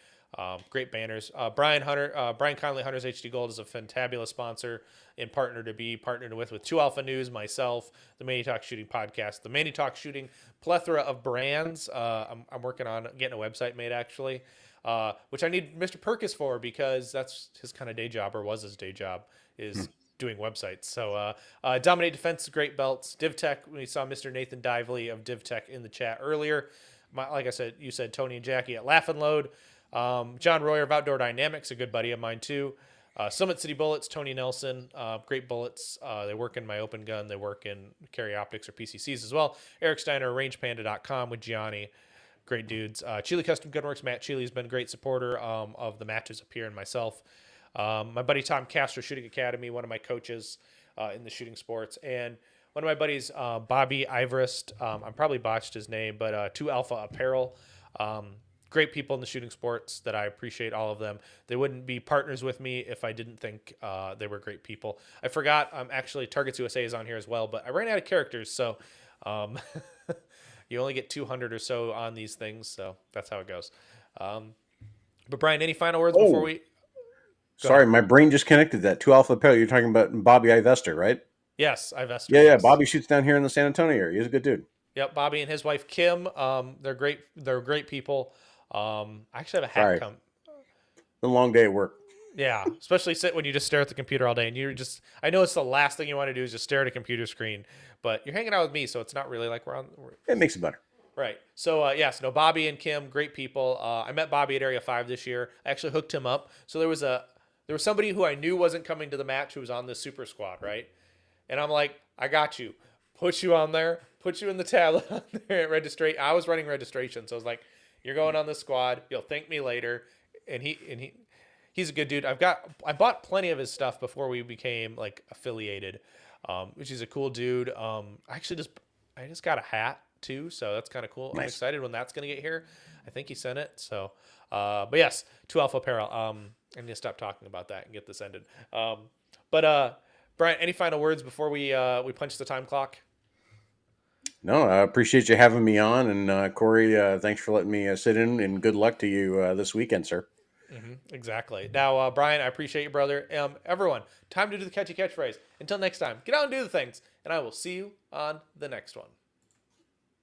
Great banners. Brian Conley Hunters HD Gold is a fantabulous sponsor and partner to be partnered with 2 Alpha News, myself, the Manny Talk Shooting podcast, the Manny Talk Shooting plethora of brands. I'm working on getting a website made actually. Which I need Mr. Purkis for because that's his kind of day job or was his day job is doing websites. So Dominate Defense, great belts. DivTech, we saw Mr. Nathan Dively of DivTech in the chat earlier. Like I said, you said Tony and Jackie at Laugh and Load. John Royer of Outdoor Dynamics, a good buddy of mine too. Summit City Bullets, Tony Nelson, great bullets. They work in my open gun. They work in carry optics or PCCs as well. Eric Steiner, rangepanda.com with Gianni. Great dudes. Chile Custom Gunworks, Matt Chili's been a great supporter of the matches up here and myself. My buddy Tom Castro, Shooting Academy, one of my coaches in the shooting sports. And one of my buddies, Bobby Iverist, I probably botched his name, but 2 Alpha Apparel. Great people in the shooting sports that I appreciate all of them. They wouldn't be partners with me if I didn't think they were great people. I forgot, actually, Targets USA is on here as well, but I ran out of characters, so you only get 200 or so on these things, so that's how it goes. But Brian, any final words before Oh, we go ahead? sorry, my brain just connected that. 2 Alpha Pale. You're talking about Bobby Ivester, right? Yes, Ivester, Yeah. yes. Bobby shoots down here in the San Antonio area. He's a good dude. Yep, Bobby and his wife Kim. They're great. They're great people. I actually have a hat Sorry, come. a long day at work. Yeah, especially sit when you just stare at the computer all day and you're just. I know it's the last thing you want to do is just stare at a computer screen, but you're hanging out with me, so it's not really like we're on. It makes it better. Right. So yes, no, Bobby and Kim, great people. I met Bobby at Area 5 this year. I actually hooked him up. So there was somebody who I knew wasn't coming to the match who was on this super squad, right? And I'm like, I got you. Put you on there. Put you in the tablet on there at registration. I was running registration, so I was like, you're going on the squad. You'll thank me later. He's a good dude. I bought plenty of his stuff before we became like affiliated, which is a cool dude. I just got a hat too, so that's kind of cool. I'm Nice. excited when that's gonna get here. I think he sent it. So, but yes, 2 Alpha Apparel. I need to stop talking about that and get this ended. But Brian, any final words before we punch the time clock? No, I appreciate you having me on, and Corey, thanks for letting me sit in, and good luck to you this weekend, sir. Exactly. Now, Brian, I appreciate you, brother. Everyone, time to do the catchy catchphrase. Until next time, get out and do the things, and I will see you on the next one.